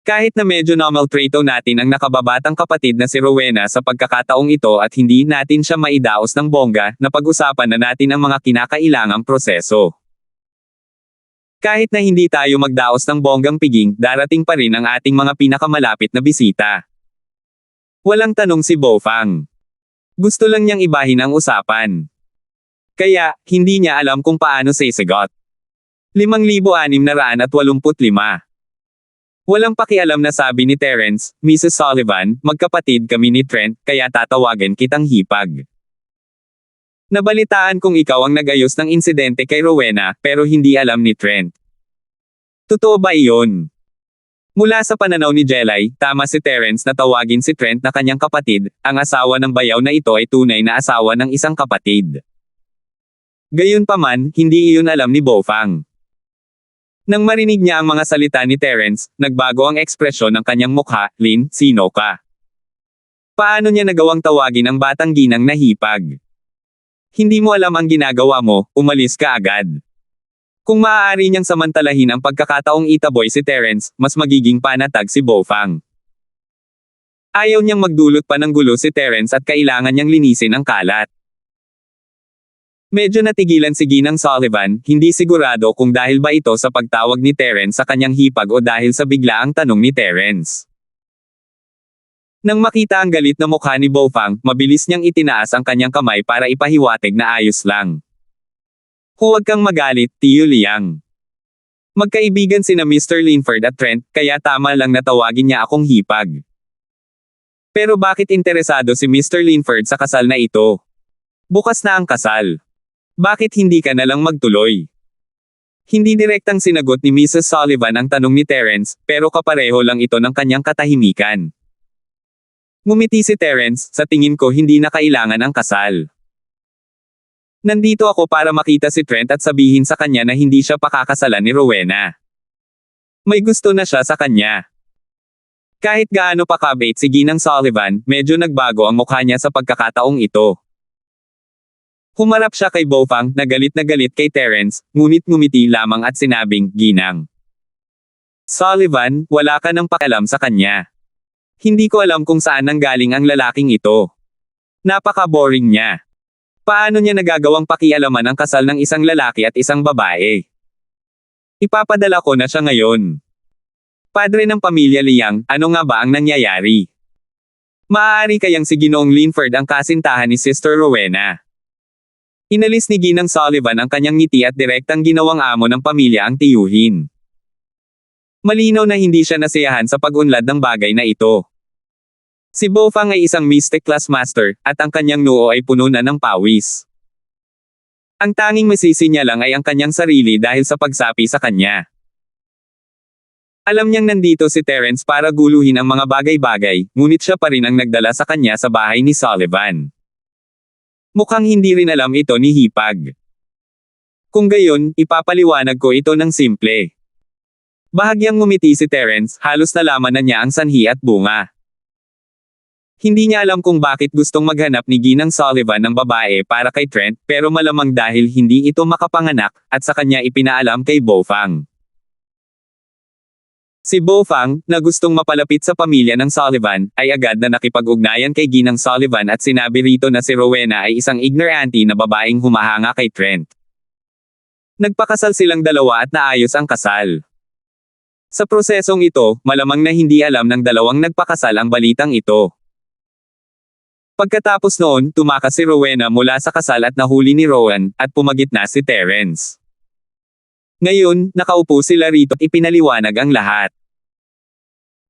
Kahit na medyo namaltrato natin ang nakababatang kapatid na si Rowena sa pagkakataong ito at hindi natin siya maidaos ng bongga, napag-usapan na natin ang mga kinakailangang proseso. Kahit na hindi tayo magdaos ng bonggang piging, darating pa rin ang ating mga pinakamalapit na bisita. Walang tanong si Bofang. Gusto lang niyang ibahin ang usapan. Kaya, hindi niya alam kung paano sasagot. 5,685. Walang pakialam na sabi ni Terence, Mrs. Sullivan, magkapatid kami ni Trent, kaya tatawagan kitang hipag. Nabalitaan kong ikaw ang nag-ayos ng insidente kay Rowena, pero hindi alam ni Trent. Totoo ba iyon? Mula sa pananaw ni Jelay, tama si Terence na tawagin si Trent na kanyang kapatid, ang asawa ng bayaw na ito ay tunay na asawa ng isang kapatid. Gayunpaman, hindi iyon alam ni Bofang. Nang marinig niya ang mga salita ni Terence, nagbago ang ekspresyon ng kanyang mukha, Lin, sino ka? Paano niya nagawang tawagin ang Batang Ginang na hipag? Hindi mo alam ang ginagawa mo, umalis ka agad. Kung maaari niyang samantalahin ang pagkakataong itaboy si Terence, mas magiging panatag si Bofang. Ayaw niyang magdulot pa ng gulo si Terence at kailangan niyang linisin ang kalat. Medyo natigilan si Ginang Sullivan, hindi sigurado kung dahil ba ito sa pagtawag ni Terence sa kanyang hipag o dahil sa biglaang tanong ni Terence. Nang makita ang galit na mukha ni Bofang, mabilis niyang itinaas ang kanyang kamay para ipahiwatig na ayos lang. Huwag kang magalit, Tio Liang. Magkaibigan sina Mr. Linford at Trent, kaya tama lang na tawagin niya akong hipag. Pero bakit interesado si Mr. Linford sa kasal na ito? Bukas na ang kasal. Bakit hindi ka na lang magtuloy? Hindi direktang sinagot ni Mrs. Sullivan ang tanong ni Terence, pero kapareho lang ito ng kanyang katahimikan. Ngumiti si Terence, sa tingin ko hindi na kailangan ang kasal. Nandito ako para makita si Trent at sabihin sa kanya na hindi siya pakakasalan ni Rowena. May gusto na siya sa kanya. Kahit gaano pa kabait si Ginang Sullivan, medyo nagbago ang mukha niya sa pagkakataong ito. Humarap siya kay Bofang, na galit kay Terence, ngunit ngumiti lamang at sinabing, Ginang Sullivan, wala ka nang pakialam sa kanya. Hindi ko alam kung saan nanggaling ang lalaking ito. Napaka-boring niya. Paano niya nagagawang pakialaman ang kasal ng isang lalaki at isang babae? Ipapadala ko na siya ngayon. Padre ng pamilya Liang, ano nga ba ang nangyayari? Maaari kayang si Ginoong Linford ang kasintahan ni Sister Rowena? Inalis ni Ginang Sullivan ang kanyang ngiti at direktang ginawang amo ng pamilya ang tiyuhin. Malinaw na hindi siya nasiyahan sa pag-unlad ng bagay na ito. Si Bofang ay isang mystic class master, at ang kanyang noo ay puno na ng pawis. Ang tanging masisi niya lang ay ang kanyang sarili dahil sa pagsapi sa kanya. Alam niyang nandito si Terence para guluhin ang mga bagay-bagay, ngunit siya pa rin ang nagdala sa kanya sa bahay ni Sullivan. Mukhang hindi rin alam ito ni Hipag. Kung gayon, ipapaliwanag ko ito ng simple. Bahagyang ngumiti si Terence, halos nalaman na niya ang sanhi at bunga. Hindi niya alam kung bakit gustong maghanap ni Ginang Sullivan ng babae para kay Trent, pero malamang dahil hindi ito makapanganak, at sa kanya ipinaalam kay Bofang. Si Bofang, na gustong mapalapit sa pamilya ng Sullivan, ay agad na nakipag-ugnayan kay Ginang Sullivan at sinabi rito na si Rowena ay isang ignorante na babaeng humahanga kay Trent. Nagpakasal silang dalawa at naayos ang kasal. Sa prosesong ito, malamang na hindi alam ng dalawang nagpakasal ang balitang ito. Pagkatapos noon, tumakas si Rowena mula sa kasal at nahuli ni Rowan, at pumagitna si Terence. Ngayon, nakaupo sila rito at ipinaliwanag ang lahat.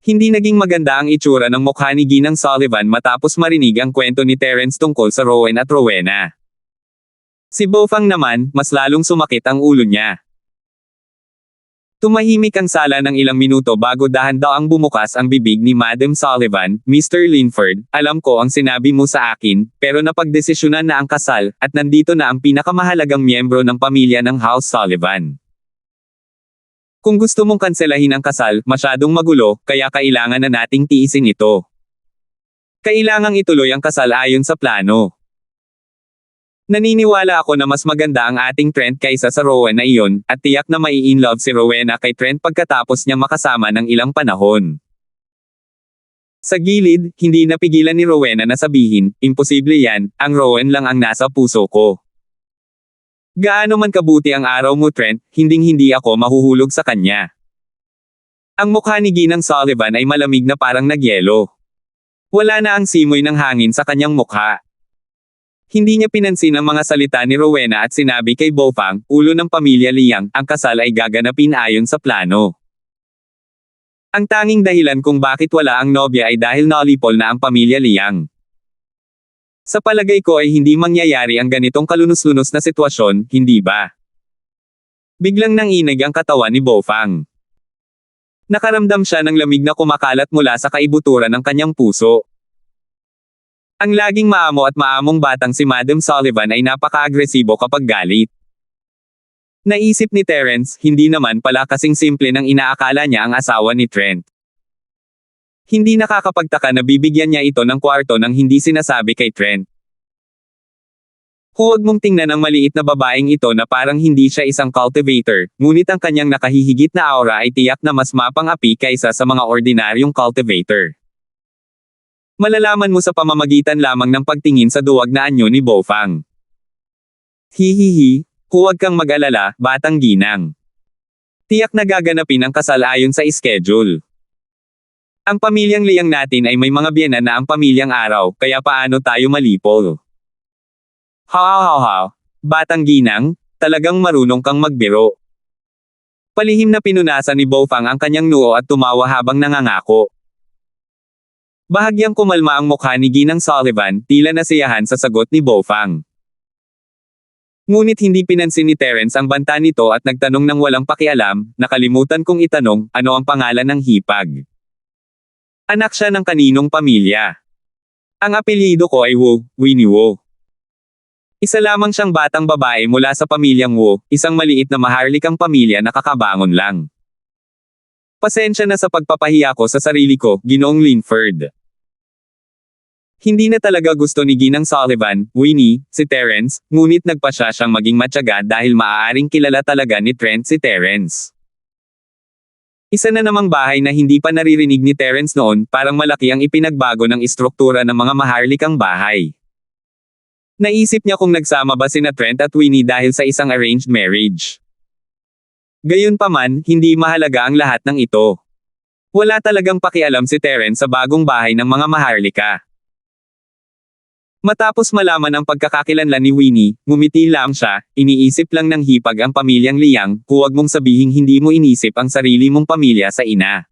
Hindi naging maganda ang itsura ng mukha ni Ginang Sullivan matapos marinig ang kwento ni Terence tungkol sa Rowan at Rowena. Si Bofang naman, mas lalong sumakit ang ulo niya. Tumahimik ang sala ng ilang minuto bago dahan-daang bumukas ang bibig ni Madam Sullivan, Mr. Linford, alam ko ang sinabi mo sa akin, pero napagdesisyonan na ang kasal, at nandito na ang pinakamahalagang miyembro ng pamilya ng House Sullivan. Kung gusto mong kanselahin ang kasal, masyadong magulo, kaya kailangan na nating tiisin ito. Kailangang ituloy ang kasal ayon sa plano. Naniniwala ako na mas maganda ang ating Trent kaysa sa Rowan na iyon, at tiyak na mai-inlove si Rowena kay Trent pagkatapos niya makasama ng ilang panahon. Sa gilid, hindi napigilan ni Rowena na sabihin, imposible yan, ang Rowan lang ang nasa puso ko. Gaano man kabuti ang araw mo Trent, hinding-hindi ako mahuhulog sa kanya. Ang mukha ni Ginang Sullivan ay malamig na parang nagyelo. Wala na ang simoy ng hangin sa kanyang mukha. Hindi niya pinansin ang mga salita ni Rowena at sinabi kay Bofang, ulo ng pamilya Liang, ang kasal ay gaganapin ayon sa plano. Ang tanging dahilan kung bakit wala ang nobya ay dahil nalipol na ang pamilya Liang. Sa palagay ko ay hindi mangyayari ang ganitong kalunos-lunos na sitwasyon, hindi ba? Biglang nanginig ang katawan ni Bofang. Nakaramdam siya ng lamig na kumakalat mula sa kaibuturan ng kanyang puso. Ang laging maamo at maamong batang si Madam Sullivan ay napaka-agresibo kapag galit. Naisip ni Terence, hindi naman pala kasing simple ng inaakala niya ang asawa ni Trent. Hindi nakakapagtaka na bibigyan niya ito ng kwarto nang hindi sinasabi kay Trent. Huwag mong tingnan ang maliit na babaeng ito na parang hindi siya isang cultivator, ngunit ang kanyang nakahihigit na aura ay tiyak na mas mapang-api kaysa sa mga ordinaryong cultivator. Malalaman mo sa pamamagitan lamang ng pagtingin sa duwag na anyo ni Bofang. Hihihi, huwag kang mag-alala, batang ginang. Tiyak na gaganapin ang kasal ayon sa schedule. Ang pamilyang Liang natin ay may mga biyenan na ang pamilyang Araw, kaya paano tayo malipol? Ha, batang ginang, talagang marunong kang magbiro. Palihim na pinunasan ni Bofang ang kanyang noo at tumawa habang nangangako. Bahagyang kumalma ang mukha ni Ginang Sullivan, tila nasiyahan sa sagot ni Bofang. Ngunit hindi pinansin ni Terence ang banta nito at nagtanong ng walang pakialam, nakalimutan kong itanong, ano ang pangalan ng hipag? Anak siya ng kaninong pamilya? Ang apelyido ko ay Wu, Winnie Wu. Isa lamang siyang batang babae mula sa pamilyang Wu, isang maliit na maharlikang pamilya na kakabangon lang. Pasensya na sa pagpapahiya ko sa sarili ko, Ginoong Linford. Hindi na talaga gusto ni Ginang Sullivan, Winnie, si Terence, ngunit nagpasya siyang maging matyaga dahil maaaring kilala talaga ni Trent si Terence. Isa na namang bahay na hindi pa naririnig ni Terence noon, parang malaki ang ipinagbago ng istruktura ng mga maharlikang bahay. Naisip niya kung nagsama ba sina Trent at Winnie dahil sa isang arranged marriage. Gayunpaman, hindi mahalaga ang lahat ng ito. Wala talagang pakialam si Terence sa bagong bahay ng mga maharlika. Matapos malaman ang pagkakakilanlan ni Winnie, ngumiti lang siya, iniisip lang ng hipag ang pamilyang Liang, huwag mong sabihing hindi mo inisip ang sarili mong pamilya sa ina.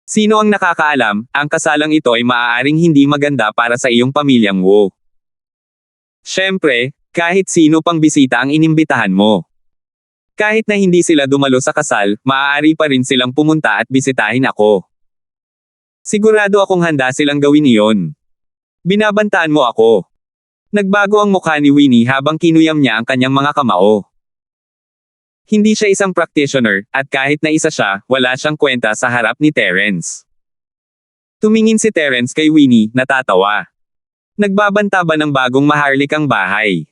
Sino ang nakakaalam, ang kasalang ito ay maaaring hindi maganda para sa iyong pamilyang Wu. Siyempre, kahit sino pang bisita ang inimbitahan mo. Kahit na hindi sila dumalo sa kasal, maaari pa rin silang pumunta at bisitahin ako. Sigurado akong handa silang gawin iyon. Binabantaan mo ako. Nagbago ang mukha ni Winnie habang kinuyam niya ang kanyang mga kamao. Hindi siya isang practitioner, at kahit na isa siya, wala siyang kwenta sa harap ni Terence. Tumingin si Terence kay Winnie, natatawa. Nagbabanta ba ng bagong maharlikang bahay?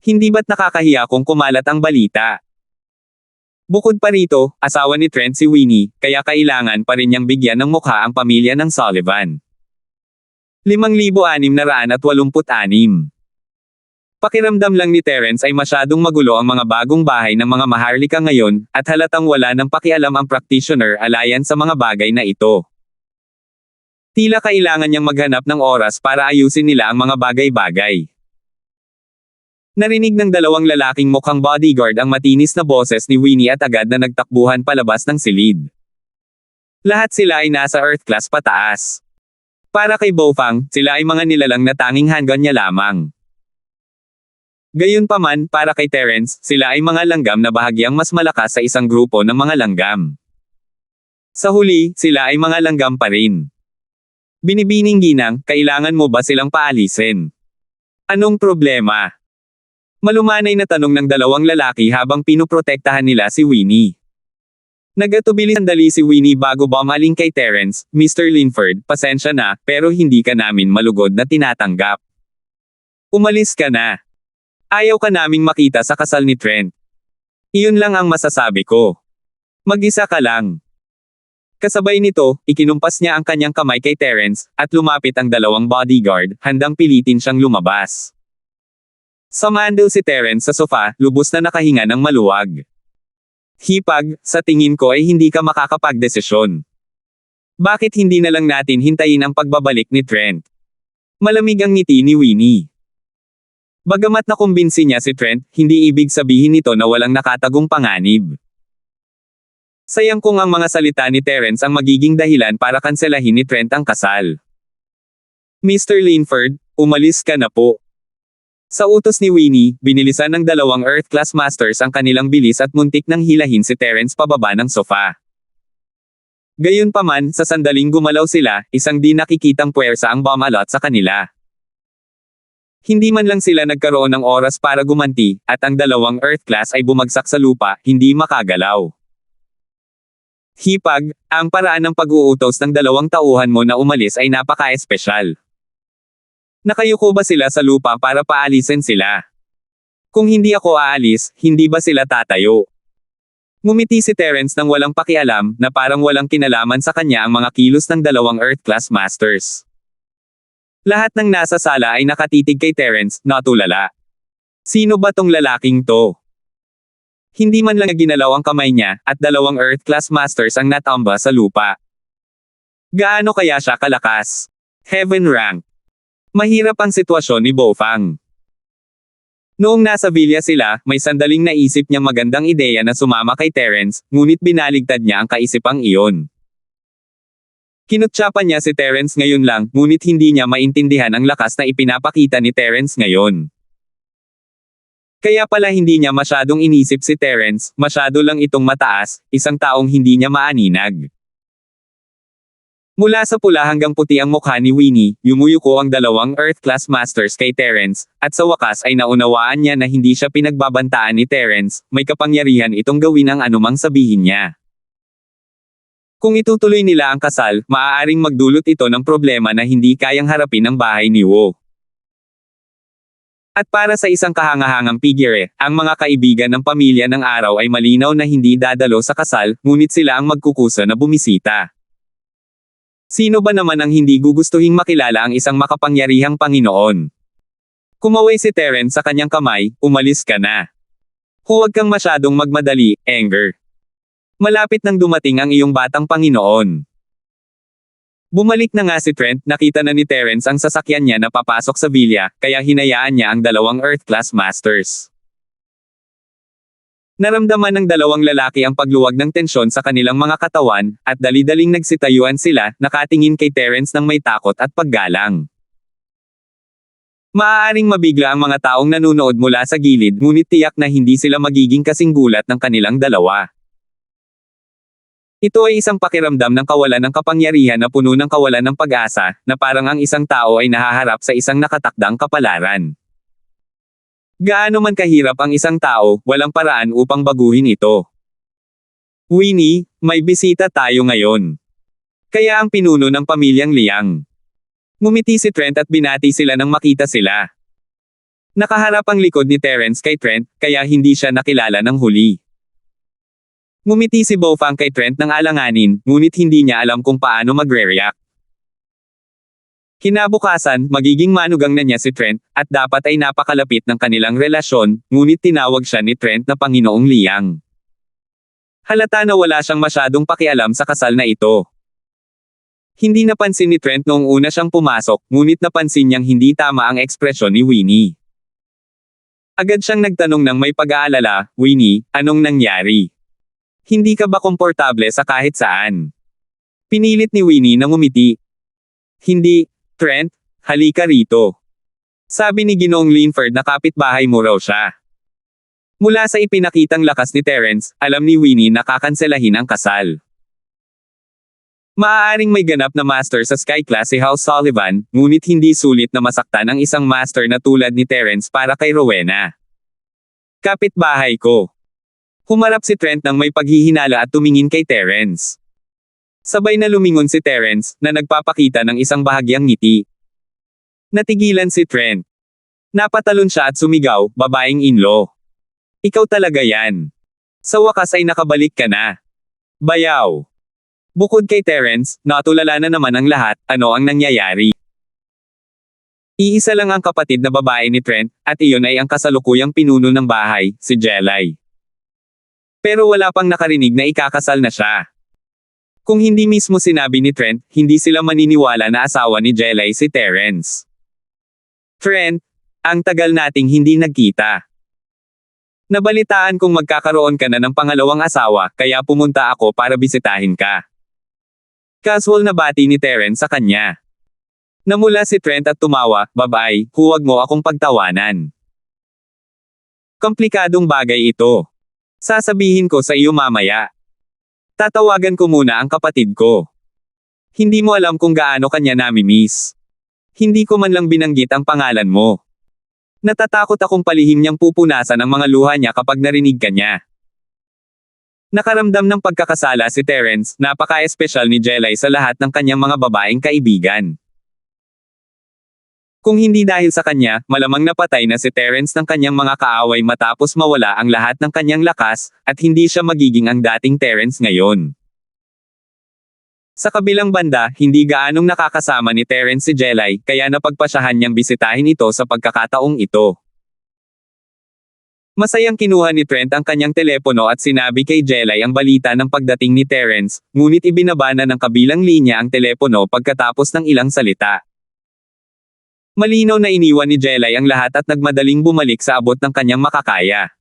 Hindi ba't nakakahiya kung kumalat ang balita? Bukod pa rito, asawa ni Trent si Winnie, kaya kailangan pa rin niyang bigyan ng mukha ang pamilya ng Sullivan. 5,686. Pakiramdam lang ni Terence ay masyadong magulo ang mga bagong bahay ng mga maharlika ngayon, at halatang wala ng pakialam ang practitioner alliance sa mga bagay na ito. Tila kailangan niyang maghanap ng oras para ayusin nila ang mga bagay-bagay. Narinig ng dalawang lalaking mukhang bodyguard ang matinis na boses ni Winnie at agad na nagtakbuhan palabas ng silid. Lahat sila ay nasa Earth class pataas. Para kay Bofang, sila ay mga nilalang na tanging hanggan niya lamang. Gayunpaman, para kay Terence, sila ay mga langgam na bahagyang mas malakas sa isang grupo ng mga langgam. Sa huli, sila ay mga langgam pa rin. Binibining ginang, kailangan mo ba silang paalisin? Anong problema? Malumanay na tanong ng dalawang lalaki habang pinoprotektahan nila si Winnie. Nagatubili sandali si Winnie bago bumaling kay Terence, Mr. Linford, pasensya na, pero hindi ka namin malugod na tinatanggap. Umalis ka na. Ayaw ka naming makita sa kasal ni Trent. Iyon lang ang masasabi ko. Mag-isa ka lang. Kasabay nito, ikinumpas niya ang kanyang kamay kay Terence, at lumapit ang dalawang bodyguard, handang pilitin siyang lumabas. Sumandal si Terence sa sofa, lubos na nakahinga ng maluwag. Hipag, sa tingin ko ay hindi ka makakapagdesisyon. Bakit hindi na lang natin hintayin ang pagbabalik ni Trent? Malamig ang ngiti ni Winnie. Bagamat nakumbinsi niya si Trent, hindi ibig sabihin nito na walang nakatagong panganib. Sayang kung ang mga salita ni Terence ang magiging dahilan para kanselahin ni Trent ang kasal. Mr. Linford, umalis ka na po. Sa utos ni Winnie, binilisan ng dalawang Earth Class Masters ang kanilang bilis at muntik nang hilahin si Terence pababa ng sofa. Gayunpaman, sa sandaling gumalaw sila, isang di nakikitang puwersa ang bumalot sa kanila. Hindi man lang sila nagkaroon ng oras para gumanti, at ang dalawang Earth Class ay bumagsak sa lupa, hindi makagalaw. Hipag, ang paraan ng pag-uutos ng dalawang tauhan mo na umalis ay napaka-espesyal. Nakayuko ba sila sa lupa para paalisin sila? Kung hindi ako aalis, hindi ba sila tatayo? Ngumiti si Terence nang walang pakialam, na parang walang kinalaman sa kanya ang mga kilos ng dalawang Earth Class Masters. Lahat ng nasa sala ay nakatitig kay Terence, natulala. Sino ba tong lalaking to? Hindi man lang ginalaw ang kamay niya, at 2 Earth-class Masters ang natamba sa lupa. Gaano kaya siya kalakas? Heaven rank. Mahirap ang sitwasyon ni Bofang. Noong nasa Villa sila, may sandaling naisip niyang magandang ideya na sumama kay Terence, ngunit binaligtad niya ang kaisipang iyon. Kinutsapan niya si Terence ngayon lang, ngunit hindi niya maintindihan ang lakas na ipinapakita ni Terence ngayon. Kaya pala hindi niya masyadong inisip si Terence, masyado lang itong mataas, isang taong hindi niya maaninag. Mula sa pula hanggang puti ang mukha ni Winnie, yumuyuko ang 2 Earth-class Masters kay Terence, at sa wakas ay naunawaan niya na hindi siya pinagbabantaan ni Terence, may kapangyarihan itong gawin ang anumang sabihin niya. Kung itutuloy nila ang kasal, maaaring magdulot ito ng problema na hindi kayang harapin ng bahay ni Wu. At para sa isang kahangahangang figure, ang mga kaibigan ng pamilya ng araw ay malinaw na hindi dadalo sa kasal, ngunit sila ang magkukusa na bumisita. Sino ba naman ang hindi gugustuhing makilala ang isang makapangyarihang Panginoon? Kumaway si Terence sa kanyang kamay, umalis ka na. Huwag kang masyadong magmadali, Anger. Malapit nang dumating ang iyong batang Panginoon. Bumalik na nga si Trent, nakita na ni Terence ang sasakyan niya na papasok sa villa, kaya hinayaan niya ang 2 Earth-class Masters. Naramdaman ng 2 lalaki ang pagluwag ng tensyon sa kanilang mga katawan, at dali-daling nagsitayuan sila, nakatingin kay Terence ng may takot at paggalang. Maaaring mabigla ang mga taong nanunood mula sa gilid, ngunit tiyak na hindi sila magiging kasing gulat ng kanilang dalawa. Ito ay isang pakiramdam ng kawalan ng kapangyarihan na puno ng kawalan ng pag-asa, na parang ang isang tao ay nahaharap sa isang nakatakdang kapalaran. Gaano man kahirap ang isang tao, walang paraan upang baguhin ito. Winnie, may bisita tayo ngayon. Kaya ang pinuno ng pamilyang Liang. Ngumiti si Trent at binati sila nang makita sila. Nakaharap ang likod ni Terence kay Trent, kaya hindi siya nakilala ng huli. Ngumiti si Bofang kay Trent ng alanganin, ngunit hindi niya alam kung paano magre-react. Kinabukasan, magiging manugang na niya si Trent, at dapat ay napakalapit ng kanilang relasyon, ngunit tinawag siya ni Trent na Panginoong Liang. Halata na wala siyang masyadong pakialam sa kasal na ito. Hindi napansin ni Trent noong una siyang pumasok, ngunit napansin niyang hindi tama ang ekspresyon ni Winnie. Agad siyang nagtanong ng may pag-aalala, Winnie, anong nangyari? Hindi ka ba komportable sa kahit saan? Pinilit ni Winnie na ngumiti. Hindi, Trent, halika rito. Sabi ni Ginoong Linford na kapitbahay mo raw siya. Mula sa ipinakitang lakas ni Terence, alam ni Winnie na kakanselahin ang kasal. Maaaring may ganap na master sa Sky Class si House Sullivan, ngunit hindi sulit na masaktan ang isang master na tulad ni Terence para kay Rowena. Kapitbahay ko. Humarap si Trent ng may paghihinala at tumingin kay Terence. Sabay na lumingon si Terence, na nagpapakita ng isang bahagyang ngiti. Natigilan si Trent. Napatalon siya at sumigaw, babaeng in-law. Ikaw talaga yan. Sa wakas ay nakabalik ka na. Bayaw. Bukod kay Terence, natulala na naman ang lahat, ano ang nangyayari. Iisa lang ang kapatid na babae ni Trent, at iyon ay ang kasalukuyang pinuno ng bahay, si Jelay. Pero wala pang nakarinig na ikakasal na siya. Kung hindi mismo sinabi ni Trent, hindi sila maniniwala na asawa ni Jelay si Terence. Trent, ang tagal nating hindi nagkita. Nabalitaan kong magkakaroon ka na ng pangalawang asawa, kaya pumunta ako para bisitahin ka. Casual na bati ni Terence sa kanya. Namula si Trent at tumawa, babay, huwag mo akong pagtawanan. Komplikadong bagay ito. Sasabihin ko sa iyo mamaya. Tatawagan ko muna ang kapatid ko. Hindi mo alam kung gaano kanya nami-miss. Hindi ko man lang binanggit ang pangalan mo. Natatakot akong palihim niyang pupunasan ang mga luha niya kapag narinig ka niya. Nakaramdam ng pagkakasala si Terence, napaka-espesyal ni Jelay sa lahat ng kanyang mga babaeng kaibigan. Kung hindi dahil sa kanya, malamang napatay na si Terence ng kanyang mga kaaway matapos mawala ang lahat ng kanyang lakas, at hindi siya magiging ang dating Terence ngayon. Sa kabilang banda, hindi gaanong nakakasama ni Terence si Jelay, kaya napagpasyahan niyang bisitahin ito sa pagkakataong ito. Masayang kinuha ni Trent ang kanyang telepono at sinabi kay Jelay ang balita ng pagdating ni Terence, ngunit ibinaba na ng kabilang linya ang telepono pagkatapos ng ilang salita. Malinaw na iniwan ni Jelay ang lahat at nagmadaling bumalik sa abot ng kanyang makakaya.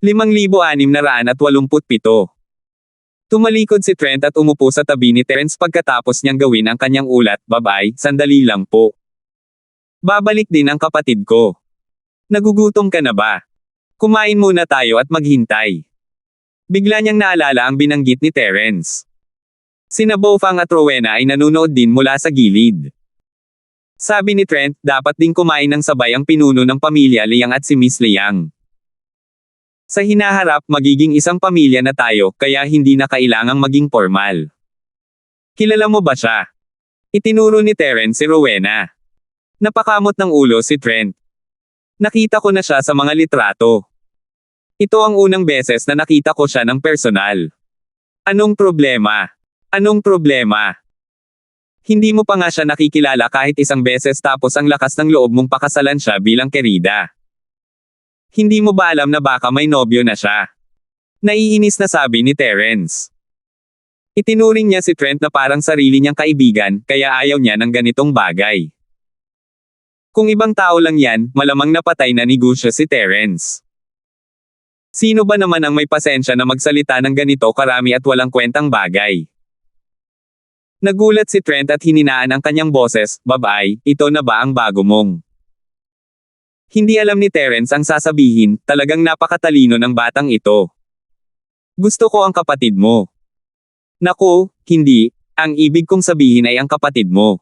5,687. Tumalikod si Trent at umupo sa tabi ni Terence pagkatapos niyang gawin ang kanyang ulat, "Babay, sandali lang po. Babalik din ang kapatid ko. Nagugutom ka na ba? Kumain muna tayo at maghintay." Bigla niyang naalala ang binanggit ni Terence. Sina Bofang at Rowena ay nanunood din mula sa gilid. Sabi ni Trent, dapat ding kumain ng sabay ang pinuno ng pamilya Liang at si Miss Liang. Sa hinaharap, magiging isang pamilya na tayo, kaya hindi na kailangang maging formal. Kilala mo ba siya? Itinuro ni Terence si Rowena. Napakamot ng ulo si Trent. Nakita ko na siya sa mga litrato. Ito ang unang beses na nakita ko siya ng personal. Anong problema? Anong problema? Hindi mo pa nga siya nakikilala kahit isang beses tapos ang lakas ng loob mong pakasalan siya bilang kerida. Hindi mo ba alam na baka may nobyo na siya? Naiinis na sabi ni Terence. Itinuring niya si Trent na parang sarili niyang kaibigan, kaya ayaw niya ng ganitong bagay. Kung ibang tao lang yan, malamang napatay na ni Gusha si Terence. Sino ba naman ang may pasensya na magsalita ng ganito karami at walang kwentang bagay? Nagulat si Trent at hininaan ang kanyang boses, "Babay, ito na ba ang bago mong?" Hindi alam ni Terence ang sasabihin, talagang napakatalino ng batang ito. "Gusto ko ang kapatid mo." "Naku, hindi. Ang ibig kong sabihin ay ang kapatid mo.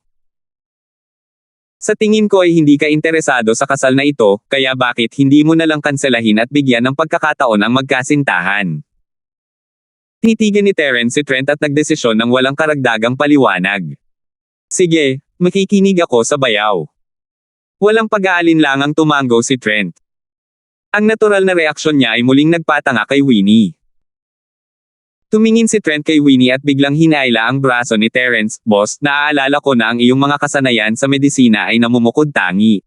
Sa tingin ko ay hindi ka interesado sa kasal na ito, kaya bakit hindi mo na lang kanselahin at bigyan ng pagkakataon ang magkasintahan?" Tinitigan ni Terence si Trent at nagdesisyon ng walang karagdagang paliwanag. "Sige, makikinig ako sa bayaw." Walang pag-aalinlangang tumango si Trent. Ang natural na reaksyon niya ay muling nagpatanga kay Winnie. Tumingin si Trent kay Winnie at biglang hinaila ang braso ni Terence, "Boss, naaalala ko na ang iyong mga kasanayan sa medisina ay namumukod tangi.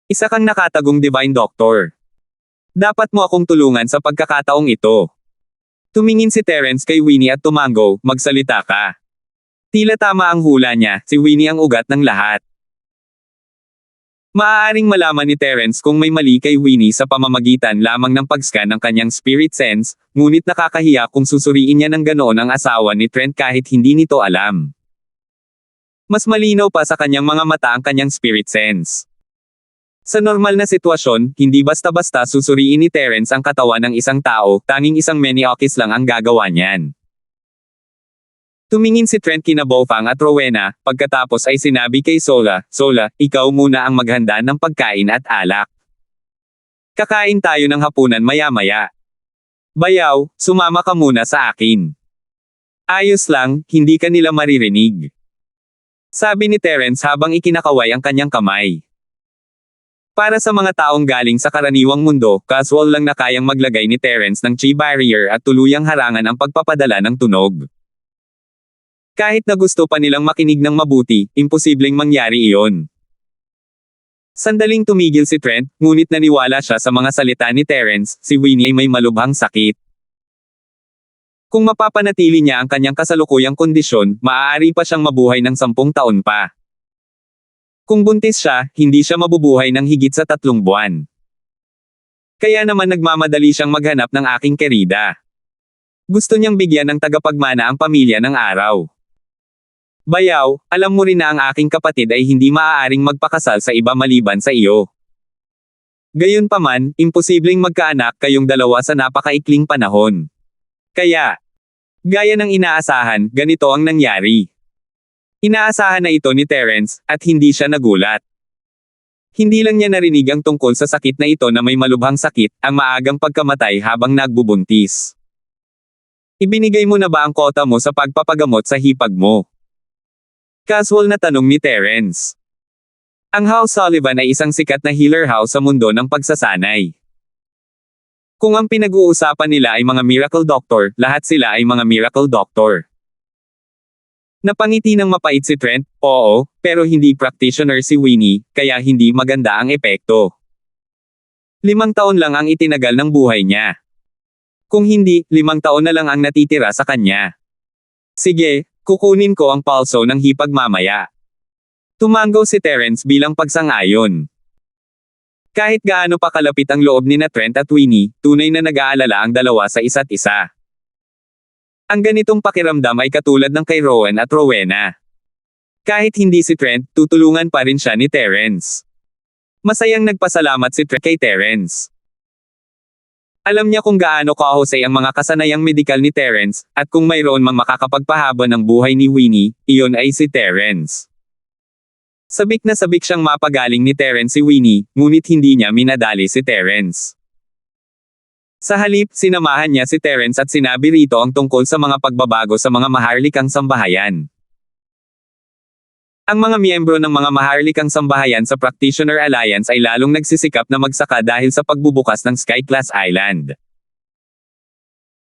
Isa kang nakatagong divine doctor. Dapat mo akong tulungan sa pagkakataong ito." Tumingin si Terence kay Winnie at tumango, "Magsalita ka." Tila tama ang hula niya, si Winnie ang ugat ng lahat. Maaaring malaman ni Terence kung may mali kay Winnie sa pamamagitan lamang ng pag-scan ng kanyang spirit sense, ngunit nakakahiya kung susuriin niya ng ganoon ang asawa ni Trent kahit hindi nito alam. Mas malinaw pa sa kanyang mga mata ang kanyang spirit sense. Sa normal na sitwasyon, hindi basta-basta susuriin ni Terence ang katawan ng isang tao, tanging isang Meniokis lang ang gagawa niyan. Tumingin si Trent kina Bofang at Rowena, pagkatapos ay sinabi kay Sola, "Sola, ikaw muna ang maghanda ng pagkain at alak. Kakain tayo ng hapunan maya-maya. Bayaw, sumama ka muna sa akin." "Ayos lang, hindi ka nila maririnig." Sabi ni Terence habang ikinakaway ang kanyang kamay. Para sa mga taong galing sa karaniwang mundo, casual lang na kayang maglagay ni Terence ng chi barrier at tuluyang harangan ang pagpapadala ng tunog. Kahit na gusto pa nilang makinig ng mabuti, imposibleng mangyari iyon. Sandaling tumigil si Trent, ngunit naniwala siya sa mga salita ni Terence, si Winnie ay may malubhang sakit. Kung mapapanatili niya ang kanyang kasalukuyang kondisyon, maaari pa siyang mabuhay ng 10 taon pa. Kung buntis siya, hindi siya mabubuhay ng higit sa 3 buwan. Kaya naman nagmamadali siyang maghanap ng aking kerida. Gusto niyang bigyan ng tagapagmana ang pamilya ng araw. "Bayaw, alam mo rin na ang aking kapatid ay hindi maaaring magpakasal sa iba maliban sa iyo. Gayunpaman, imposibleng magkaanak kayong dalawa sa napakaikling panahon. Kaya, gaya ng inaasahan, ganito ang nangyari." Inaasahan na ito ni Terence, at hindi siya nagulat. Hindi lang niya narinig ang tungkol sa sakit na ito na may malubhang sakit, ang maagang pagkamatay habang nagbubuntis. "Ibinigay mo na ba ang kota mo sa pagpapagamot sa hipag mo?" Casual na tanong ni Terence. Ang House Sullivan ay isang sikat na healer house sa mundo ng pagsasanay. Kung ang pinag-uusapan nila ay mga miracle doctor, lahat sila ay mga miracle doctor. Napangiti ng mapait si Trent, "Oo, pero hindi practitioner si Winnie, kaya hindi maganda ang epekto." 5 taon lang ang itinagal ng buhay niya. Kung hindi, 5 taon na lang ang natitira sa kanya. Sige, kukunin ko ang palso ng hipag mamaya. Tumango si Terence bilang pagsang-ayon. Kahit gaano pa kalapit ang loob ni Trent at Winnie, tunay na nag-aalala ang dalawa sa isa't isa. Ang ganitong pakiramdam ay katulad ng kay Rowan at Rowena. Kahit hindi si Trent, tutulungan pa rin siya ni Terence. Masayang nagpasalamat si Trent kay Terence. Alam niya kung gaano kahusay ang mga kasanayang medikal ni Terence, at kung mayroon mang makakapagpahaba ng buhay ni Winnie, iyon ay si Terence. Sabik na sabik siyang mapagaling ni Terence si Winnie, ngunit hindi niya minadali si Terence. Sa halip, sinamahan niya si Terence at sinabi rito ang tungkol sa mga pagbabago sa mga maharlikang sambahayan. Ang mga miyembro ng mga maharlikang sambahayan sa Practitioner Alliance ay lalong nagsisikap na magsaka dahil sa pagbubukas ng Sky-class Island.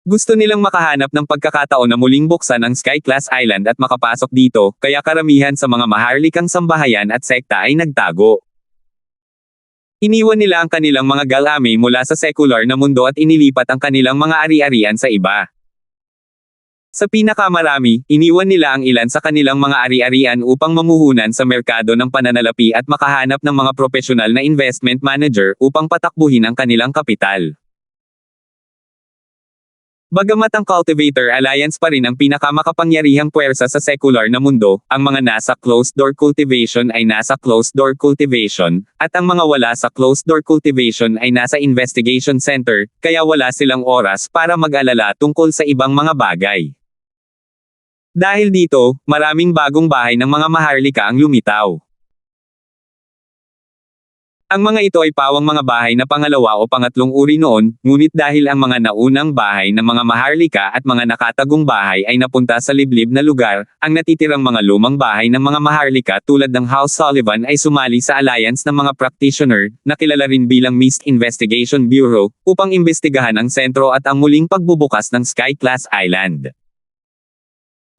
Gusto nilang makahanap ng pagkakataon na muling buksan ang Sky-class Island at makapasok dito, kaya karamihan sa mga maharlikang sambahayan at sekta ay nagtago. Iniwan nila ang kanilang mga galami mula sa sekular na mundo at inilipat ang kanilang mga ari-arian sa iba. Sa pinakamarami, iniwan nila ang ilan sa kanilang mga ari-arian upang mamuhunan sa merkado ng pananalapi at makahanap ng mga profesional na investment manager upang patakbuhin ang kanilang kapital. Bagamat ang Cultivator Alliance pa rin ang pinakamakapangyarihang puwersa sa sekular na mundo, ang mga nasa closed-door cultivation ay nasa closed-door cultivation, at ang mga wala sa closed-door cultivation ay nasa investigation center, kaya wala silang oras para mag-alala tungkol sa ibang mga bagay. Dahil dito, maraming bagong bahay ng mga maharlika ang lumitaw. Ang mga ito ay pawang mga bahay na pangalawa o pangatlong uri noon, ngunit dahil ang mga naunang bahay ng mga maharlika at mga nakatagong bahay ay napunta sa liblib na lugar, ang natitirang mga lumang bahay ng mga maharlika tulad ng House Sullivan ay sumali sa alliance ng mga practitioner, na kilala rin bilang Mist Investigation Bureau, upang imbestigahan ang sentro at ang muling pagbubukas ng Sky-class Island.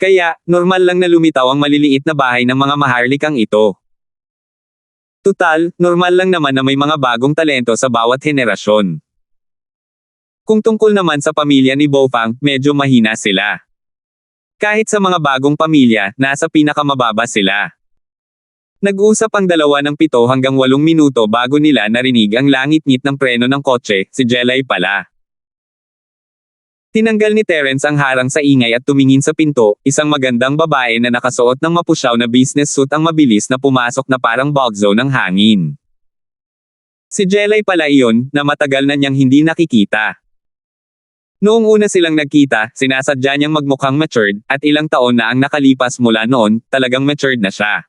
Kaya, normal lang na lumitaw ang maliliit na bahay ng mga maharlikang ito. Tutal, normal lang naman na may mga bagong talento sa bawat henerasyon. Kung tungkol naman sa pamilya ni Bofang, medyo mahina sila. Kahit sa mga bagong pamilya, nasa pinakamababa sila. Nag-usap ang dalawa ng 7 hanggang 8 minuto bago nila narinig ang langit-ngit ng preno ng kotse, si Jelay pala. Tinanggal ni Terence ang harang sa ingay at tumingin sa pinto, isang magandang babae na nakasuot ng mapusyaw na business suit ang mabilis na pumasok na parang bugzo ng hangin. Si Jelay pala iyon, na matagal na niyang hindi nakikita. Noong una silang nagkita, sinasadya niyang magmukhang matured, at ilang taon na ang nakalipas mula noon, talagang matured na siya.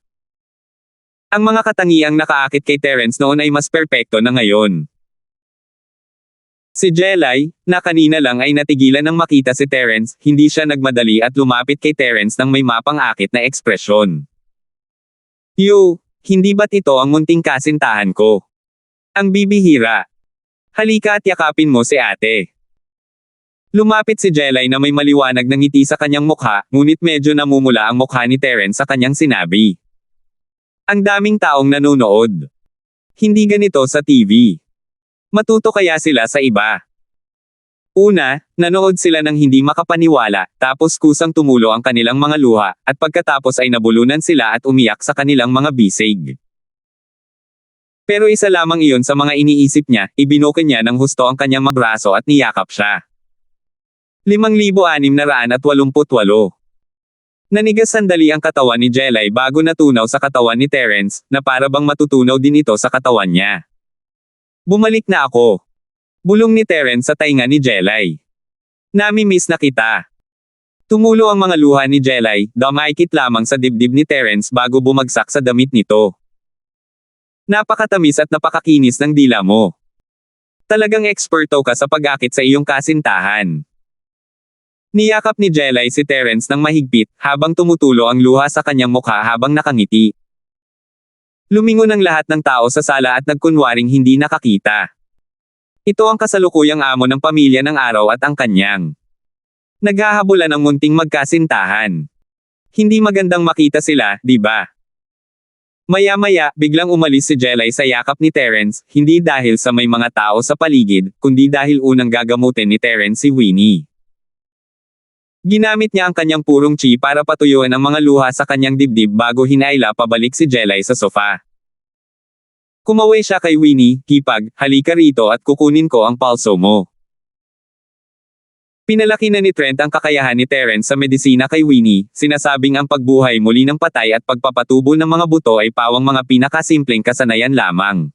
Ang mga katangiang nakaakit kay Terence noon ay mas perpekto na ngayon. Si Jelay, na kanina lang ay natigilan nang makita si Terence, hindi siya nagmadali at lumapit kay Terence nang may mapang-akit na ekspresyon. "Yo, hindi ba't ito ang munting kasintahan ko? Ang bibihira. Halika at yakapin mo si ate." Lumapit si Jelay na may maliwanag na ngiti sa kanyang mukha, ngunit medyo namumula ang mukha ni Terence sa kanyang sinabi. "Ang daming taong nanonood. Hindi ganito sa TV. Matuto kaya sila sa iba?" Una, nanood sila ng hindi makapaniwala, tapos kusang tumulo ang kanilang mga luha, at pagkatapos ay nabulunan sila at umiyak sa kanilang mga bisig. Pero isa lamang iyon sa mga iniisip niya, ibinukin niya ng husto ang kanyang mga braso at niyakap siya. 5,688. Nanigas sandali ang katawan ni Jelay bago natunaw sa katawan ni Terence, na para bang matutunaw din ito sa katawan niya. "Bumalik na ako." Bulong ni Terence sa tainga ni Jelay. "Nami-miss na kita." Tumulo ang mga luha ni Jelay, dumaikit lamang sa dibdib ni Terence bago bumagsak sa damit nito. "Napakatamis at napakakinis ng dila mo. Talagang eksperto ka sa pag-akit sa iyong kasintahan." Niyakap ni Jelay si Terence ng mahigpit, habang tumutulo ang luha sa kanyang mukha habang nakangiti. Lumingon ang lahat ng tao sa sala at nagkunwaring hindi nakakita. Ito ang kasalukuyang amo ng pamilya ng araw at ang kanyang naghahabulan ng munting magkasintahan. Hindi magandang makita sila, di ba? Maya-maya, biglang umalis si Jelay sa yakap ni Terence, hindi dahil sa may mga tao sa paligid, kundi dahil unang gagamutin ni Terence si Winnie. Ginamit niya ang kanyang purong chi para patuyuan ang mga luha sa kanyang dibdib bago hinaila pabalik si Jelay sa sofa. Kumaway siya kay Winnie, "Hipag, halika rito at kukunin ko ang pulso mo." Pinalaki na ni Trent ang kakayahan ni Terence sa medisina kay Winnie, sinasabing ang pagbuhay muli ng patay at pagpapatubo ng mga buto ay pawang mga pinakasimpleng kasanayan lamang.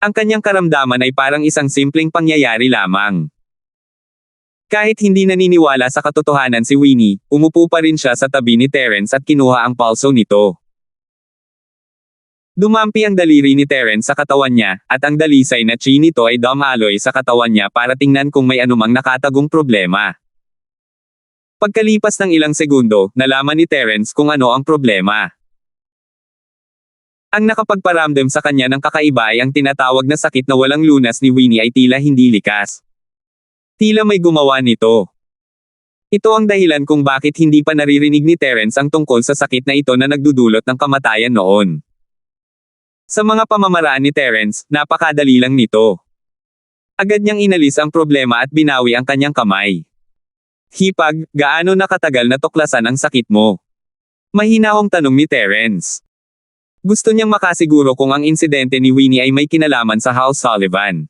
Ang kanyang karamdaman ay parang isang simpleng pangyayari lamang. Kahit hindi naniniwala sa katotohanan si Winnie, umupo pa rin siya sa tabi ni Terence at kinuha ang pulso nito. Dumampi ang daliri ni Terence sa katawan niya, at ang dalisay na chi nito ay dumaloy sa katawan niya para tingnan kung may anumang nakatagong problema. Pagkalipas ng ilang segundo, nalaman ni Terence kung ano ang problema. Ang nakapagparamdam sa kanya ng kakaiba ay ang tinatawag na sakit na walang lunas ni Winnie ay tila hindi likas. Tila may gumawa nito. Ito ang dahilan kung bakit hindi pa naririnig ni Terence ang tungkol sa sakit na ito na nagdudulot ng kamatayan noon. Sa mga pamamaraan ni Terence, napakadali lang nito. Agad niyang inalis ang problema at binawi ang kanyang kamay. "Hipag, gaano nakatagal na tuklasan ang sakit mo?" Mahinahong tanong ni Terence. Gusto niyang makasiguro kung ang insidente ni Winnie ay may kinalaman sa House Sullivan.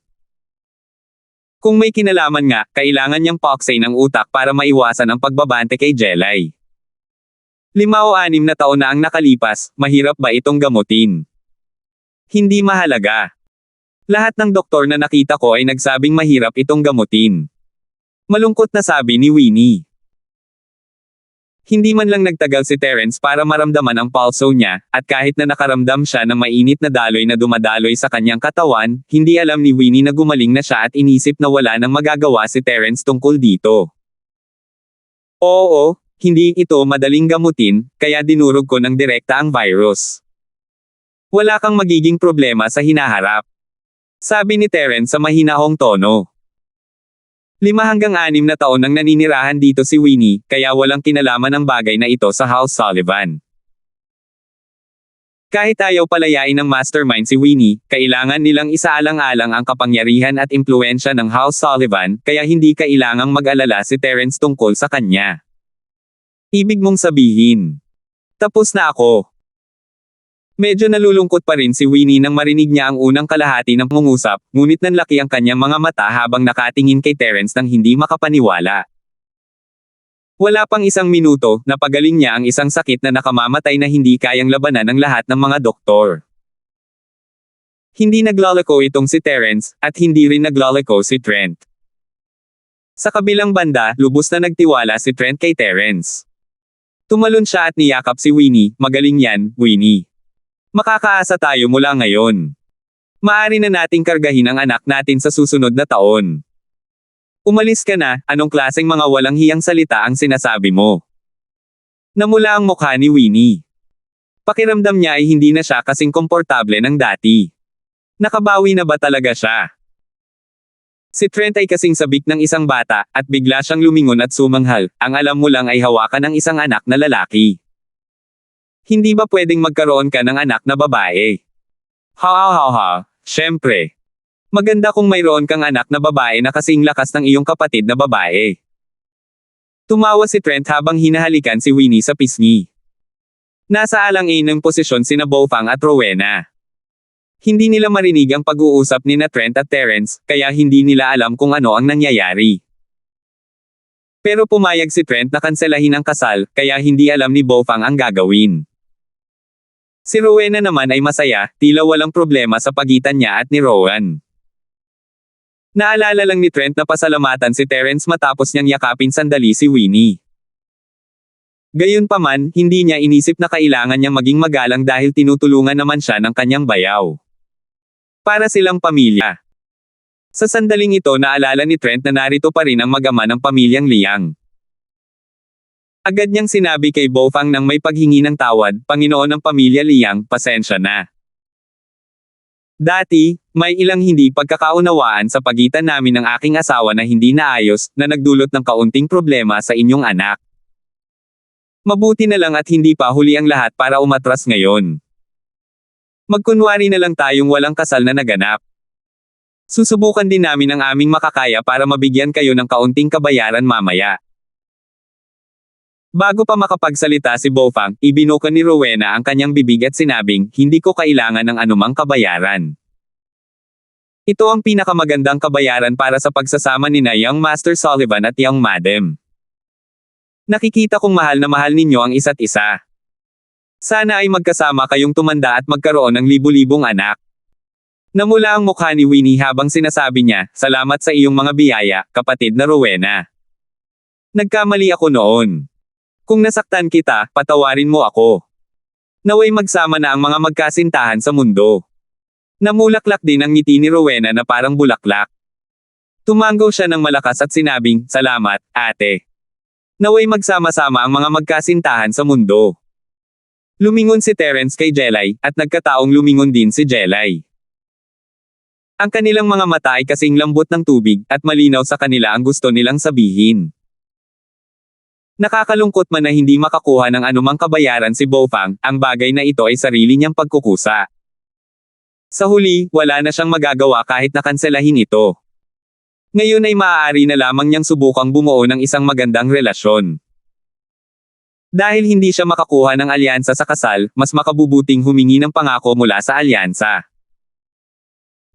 Kung may kinalaman nga, kailangan niyang pauksain ang utak para maiwasan ang pagbabante kay Jelay. 5 o 6 na taon na ang nakalipas, mahirap ba itong gamutin? Hindi mahalaga. Lahat ng doktor na nakita ko ay nagsabing mahirap itong gamutin. Malungkot na sabi ni Winnie. Hindi man lang nagtagal si Terence para maramdaman ang pulso niya, at kahit na nakaramdam siya ng mainit na daloy na dumadaloy sa kanyang katawan, hindi alam ni Winnie na gumaling na siya at inisip na wala nang magagawa si Terence tungkol dito. "Oo, hindi ito madaling gamutin, kaya dinurog ko ng direkta ang virus. Wala kang magiging problema sa hinaharap," sabi ni Terence sa mahinahong tono. 5 hanggang 6 na taon nang naninirahan dito si Winnie, kaya walang kinalaman ang bagay na ito sa House Sullivan. Kahit ayaw palayain ng mastermind si Winnie, kailangan nilang isaalang-alang ang kapangyarihan at impluwensya ng House Sullivan, kaya hindi kailangang mag-alala si Terence tungkol sa kanya. Ibig mong sabihin, tapos na ako. Medyo nalulungkot pa rin si Winnie nang marinig niya ang unang kalahati ng pangungusap, ngunit nanlaki ang kanyang mga mata habang nakatingin kay Terence nang hindi makapaniwala. Wala pang 1 minuto, napagaling niya ang isang sakit na nakamamatay na hindi kayang labanan ng lahat ng mga doktor. Hindi naglalako itong si Terence, at hindi rin naglalako si Trent. Sa kabilang banda, lubos na nagtiwala si Trent kay Terence. Tumalon siya at niyakap si Winnie. "Magaling yan, Winnie. Makakaasa tayo mula ngayon. Maaari na nating kargahin ang anak natin sa susunod na taon. Umalis ka na, anong klaseng mga walang hiyang salita ang sinasabi mo?" Namula ang mukha ni Winnie. Pakiramdam niya ay hindi na siya kasing komportable ng dati. Nakabawi na ba talaga siya? Si Trent ay kasing sabik ng isang bata, at bigla siyang lumingon at sumanghal. "Ang alam mo lang ay hawakan ng isang anak na lalaki. Hindi ba pwedeng magkaroon ka ng anak na babae?" Ha, syempre. Maganda kung mayroon kang anak na babae na kasing lakas ng iyong kapatid na babae. Tumawa si Trent habang hinahalikan si Winnie sa pisngi. Nasa alang-inang posisyon sina Bofang at Rowena. Hindi nila marinig ang pag-uusap ni na Trent at Terence, kaya hindi nila alam kung ano ang nangyayari. Pero pumayag si Trent na kanselahin ang kasal, kaya hindi alam ni Bofang ang gagawin. Si Rowena naman ay masaya, tila walang problema sa pagitan niya at ni Rowan. Naalala lang ni Trent na pasalamatan si Terence matapos niyang yakapin sandali si Winnie. Gayunpaman, hindi niya inisip na kailangan niyang maging magalang dahil tinutulungan naman siya ng kanyang bayaw. Para silang pamilya. Sa sandaling ito naalala ni Trent na narito pa rin ang mag-ama ng pamilyang Liang. Agad niyang sinabi kay Bofang nang may paghingi ng tawad, "Panginoon ng pamilya Liang, pasensya na. Dati, may ilang hindi pagkakaunawaan sa pagitan namin ng aking asawa na hindi naayos, na nagdulot ng kaunting problema sa inyong anak. Mabuti na lang at hindi pa huli ang lahat para umatras ngayon. Magkunwari na lang tayong walang kasal na naganap. Susubukan din namin ang aming makakaya para mabigyan kayo ng kaunting kabayaran mamaya. Bago pa makapagsalita si Bofang, ibinuka ni Rowena ang kanyang bibig at sinabing, hindi ko kailangan ng anumang kabayaran. Ito ang pinakamagandang kabayaran para sa pagsasama ni na Young Master Sullivan at Young Madam. Nakikita kong mahal na mahal ninyo ang isa't isa. Sana ay magkasama kayong tumanda at magkaroon ng libu-libong anak. Namula ang mukha ni Winnie habang sinasabi niya, salamat sa iyong mga biyaya, kapatid na Rowena. Nagkamali ako noon. Kung nasaktan kita, patawarin mo ako. Naway magsama na ang mga magkasintahan sa mundo. Namulaklak din ang ngiti ni Rowena na parang bulaklak. Tumango siya ng malakas at sinabing, salamat, ate. Naway magsama-sama ang mga magkasintahan sa mundo. Lumingon si Terence kay Jelay, at nagkataong lumingon din si Jelay. Ang kanilang mga mata ay kasing lambot ng tubig, at malinaw sa kanila ang gusto nilang sabihin. Nakakalungkot man na hindi makakuha ng anumang kabayaran si Bofang, ang bagay na ito ay sarili niyang pagkukusa. Sa huli, wala na siyang magagawa kahit nakanselahin ito. Ngayon ay maaari na lamang niyang subukang bumuo ng isang magandang relasyon. Dahil hindi siya makakuha ng alyansa sa kasal, mas makabubuting humingi ng pangako mula sa alyansa.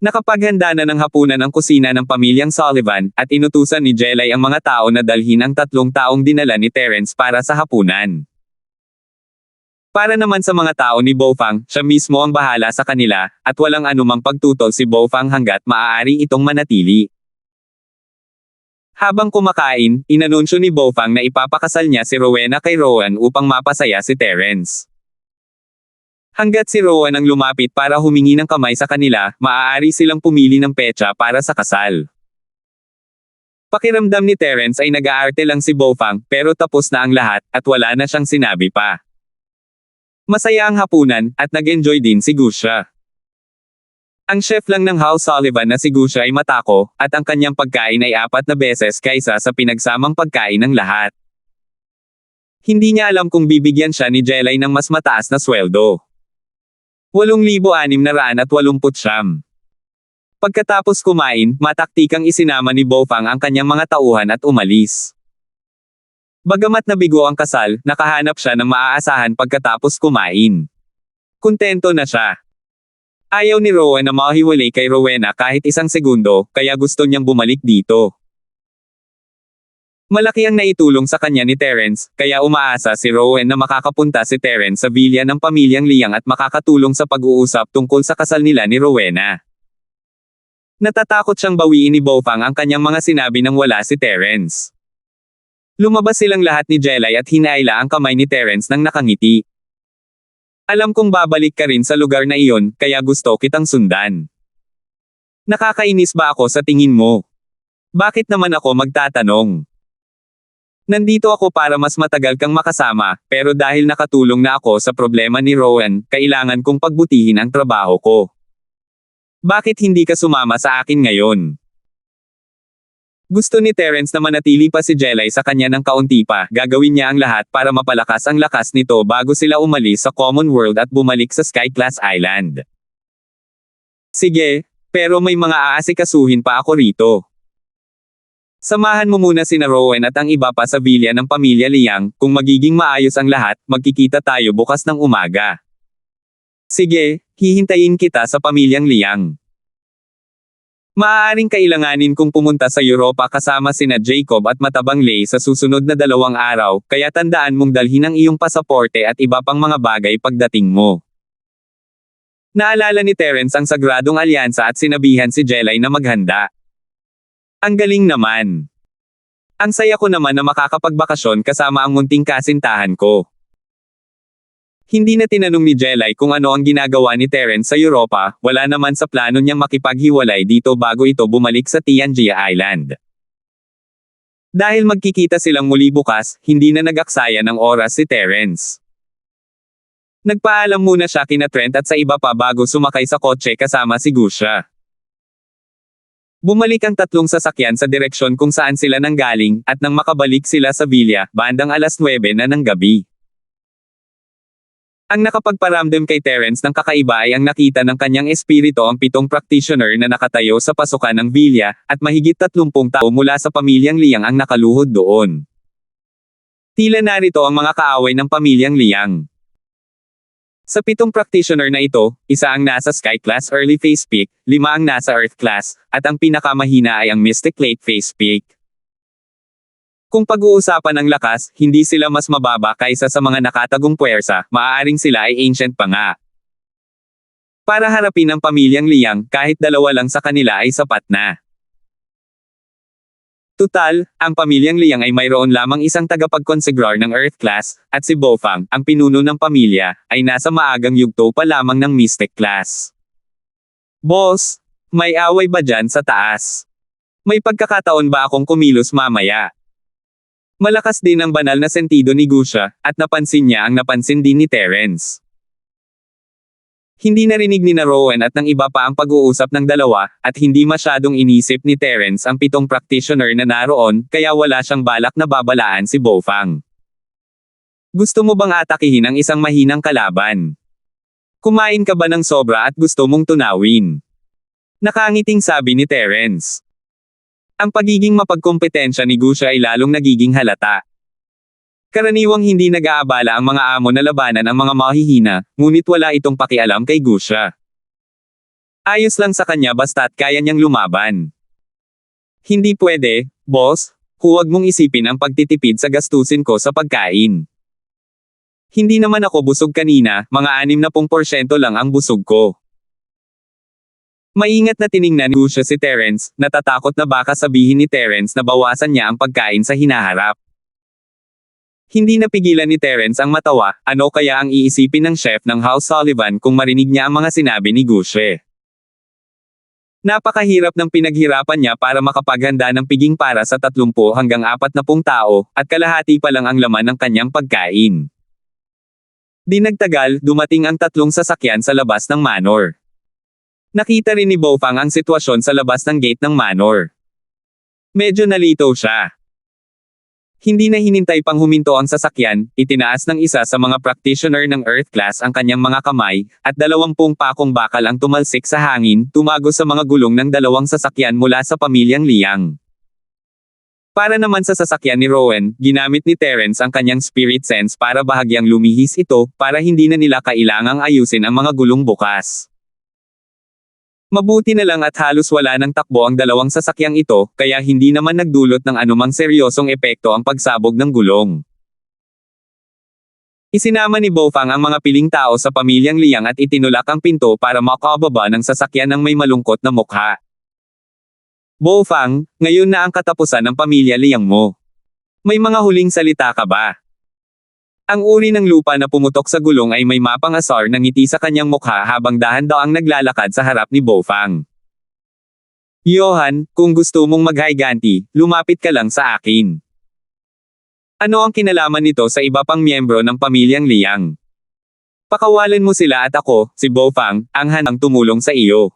Nakapaghanda na ng hapunan ang kusina ng pamilyang Sullivan, at inutusan ni Jelay ang mga tao na dalhin ang 3 taong dinala ni Terence para sa hapunan. Para naman sa mga tao ni Bofang, siya mismo ang bahala sa kanila, at walang anumang pagtutol si Bofang hanggat maaari itong manatili. Habang kumakain, inanunsyo ni Bofang na ipapakasal niya si Rowena kay Rowan upang mapasaya si Terence. Hanggat si Rowan ang lumapit para humingi ng kamay sa kanila, maaari silang pumili ng petsa para sa kasal. Pakiramdam ni Terence ay nag-aarte lang si Bofang, pero tapos na ang lahat, at wala na siyang sinabi pa. Masaya ang hapunan, at nag-enjoy din si Gusha. Ang chef lang ng House Sullivan na si Gusha ay matako, at ang kanyang pagkain ay 4 na beses kaysa sa pinagsamang pagkain ng lahat. Hindi niya alam kung bibigyan siya ni Jelay ng mas mataas na sweldo. 8,689. Pagkatapos kumain, mataktikang isinama ni Bofang ang kanyang mga tauhan at umalis. Bagamat nabigo ang kasal, nakahanap siya ng maaasahan pagkatapos kumain. Kontento na siya. Ayaw ni Rowan na mahiwalay kay Rowena kahit isang segundo, kaya gusto niyang bumalik dito. Malaki ang naitulong sa kanya ni Terence, kaya umaasa si Rowan na makakapunta si Terence sa villa ng pamilyang Liang at makakatulong sa pag-uusap tungkol sa kasal nila ni Rowena. Natatakot siyang bawiin ni Bofang ang kanyang mga sinabi nang wala si Terence. Lumabas silang lahat ni Jelay at hinaila ang kamay ni Terence nang nakangiti. Alam kong babalik ka rin sa lugar na iyon, kaya gusto kitang sundan. Nakakainis ba ako sa tingin mo? Bakit naman ako magtatanong? Nandito ako para mas matagal kang makasama, pero dahil nakatulong na ako sa problema ni Rowan, kailangan kong pagbutihin ang trabaho ko. Bakit hindi ka sumama sa akin ngayon? Gusto ni Terence na manatili pa si Jelay sa kanya ng kaunti pa, gagawin niya ang lahat para mapalakas ang lakas nito bago sila umalis sa Common World at bumalik sa Skyclass Island. Sige, pero may mga aasikasuhin pa ako rito. Samahan mo muna sina Rowan at ang iba pa sa villa ng pamilya Liang, kung magiging maayos ang lahat, magkikita tayo bukas ng umaga. Sige, hihintayin kita sa pamilyang Liang. Maaaring kailanganin kong pumunta sa Europa kasama sina Jacob at Matabang Lay sa susunod na 2 araw, kaya tandaan mong dalhin ang iyong pasaporte at iba pang mga bagay pagdating mo. Naalala ni Terence ang Sagradong Alyansa at sinabihan si Jelay na maghanda. Ang galing naman. Ang saya ko naman na makakapagbakasyon kasama ang munting kasintahan ko. Hindi na tinanong ni Jelay kung ano ang ginagawa ni Terence sa Europa, wala naman sa plano niyang makipaghiwalay dito bago ito bumalik sa Tianjia Island. Dahil magkikita silang muli bukas, hindi na nag-aksaya ng oras si Terence. Nagpaalam muna siya kina Trent at sa iba pa bago sumakay sa kotse kasama si Gusha. Bumalik ang 3 sasakyan sa direksyon kung saan sila nanggaling, at nang makabalik sila sa villa, bandang 9:00 na ng gabi. Ang nakapagparamdam kay Terence ng kakaiba ay ang nakita ng kanyang espiritu ang 7 practitioner na nakatayo sa pasukan ng Villa, at mahigit 30 tao mula sa pamilyang Liang ang nakaluhod doon. Tila narito ang mga kaaway ng pamilyang Liang. Sa 7 practitioner na ito, isa ang nasa Sky Class Early Phase Peak, 5 ang nasa Earth Class, at ang pinakamahina ay ang Mystic Late Phase Peak. Kung pag-uusapan ang lakas, hindi sila mas mababa kaysa sa mga nakatagong puwersa, maaaring sila ay ancient pa nga. Para harapin ang pamilyang Liang, kahit 2 lang sa kanila ay sapat na. Tutal, ang pamilyang Liang ay mayroon lamang isang tagapagkonsegrar ng Earth Class, at si Bofang, ang pinuno ng pamilya, ay nasa maagang yugto pa lamang ng Mystic Class. Boss, may away ba dyan sa taas? May pagkakataon ba akong kumilos mamaya? Malakas din ang banal na sentido ni Gusha, at napansin niya ang napansin din ni Terence. Hindi narinig ni Rowan at ng iba pa ang pag-uusap ng dalawa, at hindi masyadong inisip ni Terence ang 7 practitioner na naroon, kaya wala siyang balak na babalaan si Bofang. Gusto mo bang atakihin ang isang mahinang kalaban? Kumain ka ba ng sobra at gusto mong tunawin? Nakangiting sabi ni Terence. Ang pagiging mapagkompetensya ni Gusha ay lalong nagiging halata. Karaniwang hindi nag-aabala ang mga amo na labanan ang mga mahihina, ngunit wala itong pakialam kay Gusha. Ayos lang sa kanya basta't kaya niyang lumaban. Hindi pwede, boss, huwag mong isipin ang pagtitipid sa gastusin ko sa pagkain. Hindi naman ako busog kanina, mga 60% lang ang busog ko. Maingat na tiningnan ni Gusha si Terence, natatakot na baka sabihin ni Terence na bawasan niya ang pagkain sa hinaharap. Hindi napigilan ni Terence ang matawa, ano kaya ang iisipin ng chef ng House Sullivan kung marinig niya ang mga sinabi ni Gusha. Napakahirap ng pinaghirapan niya para makapaghanda ng piging para sa 30 hanggang 40 tao, at kalahati pa lang ang laman ng kanyang pagkain. Di nagtagal, dumating ang 3 sasakyan sa labas ng manor. Nakita rin ni Bofang ang sitwasyon sa labas ng gate ng manor. Medyo nalito siya. Hindi na hinintay pang huminto ang sasakyan, itinaas ng isa sa mga practitioner ng Earth Class ang kanyang mga kamay, at 20 pakong bakal ang tumalsik sa hangin, tumago sa mga gulong ng 2 sasakyan mula sa pamilyang Liang. Para naman sa sasakyan ni Rowan, ginamit ni Terence ang kanyang spirit sense para bahagyang lumihis ito, para hindi na nila kailangang ayusin ang mga gulong bukas. Mabuti na lang at halos wala ng takbo ang 2 sasakyang ito, kaya hindi naman nagdulot ng anumang seryosong epekto ang pagsabog ng gulong. Isinama ni Bofang ang mga piling tao sa pamilyang Liang at itinulak ang pinto para makababa ng sasakyan ng may malungkot na mukha. Bofang, ngayon na ang katapusan ng pamilya Liang mo. May mga huling salita ka ba? Ang uri ng lupa na pumutok sa gulong ay may mapang-asar na ngiti sa kanyang mukha habang dahan-daang naglalakad sa harap ni Bofang. Johan, kung gusto mong maghiganti, lumapit ka lang sa akin. Ano ang kinalaman nito sa iba pang miyembro ng pamilyang Liang? Pakawalan mo sila at ako, si Bofang, ang handang tumulong sa iyo.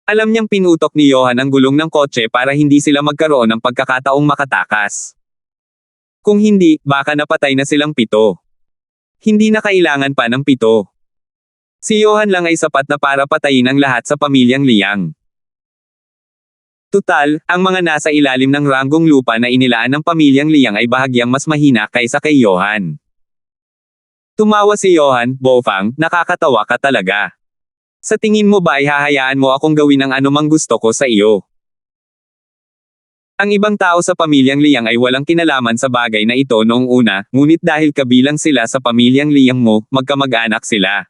Alam niyang pinutok ni Johan ang gulong ng kotse para hindi sila magkaroon ng pagkakataong makatakas. Kung hindi, baka napatay na silang 7. Hindi na kailangan pa ng 7. Si Johan lang ay sapat na para patayin ang lahat sa pamilyang Liang. Tutal, ang mga nasa ilalim ng ranggong lupa na inilaan ng pamilyang Liang ay bahagyang mas mahina kaysa kay Johan. Tumawa si Johan, Bofang, nakakatawa ka talaga. Sa tingin mo ba ay hahayaan mo akong gawin ang anumang gusto ko sa iyo? Ang ibang tao sa pamilyang Liang ay walang kinalaman sa bagay na ito noong una, ngunit dahil kabilang sila sa pamilyang Liang mo, magkamag-anak sila.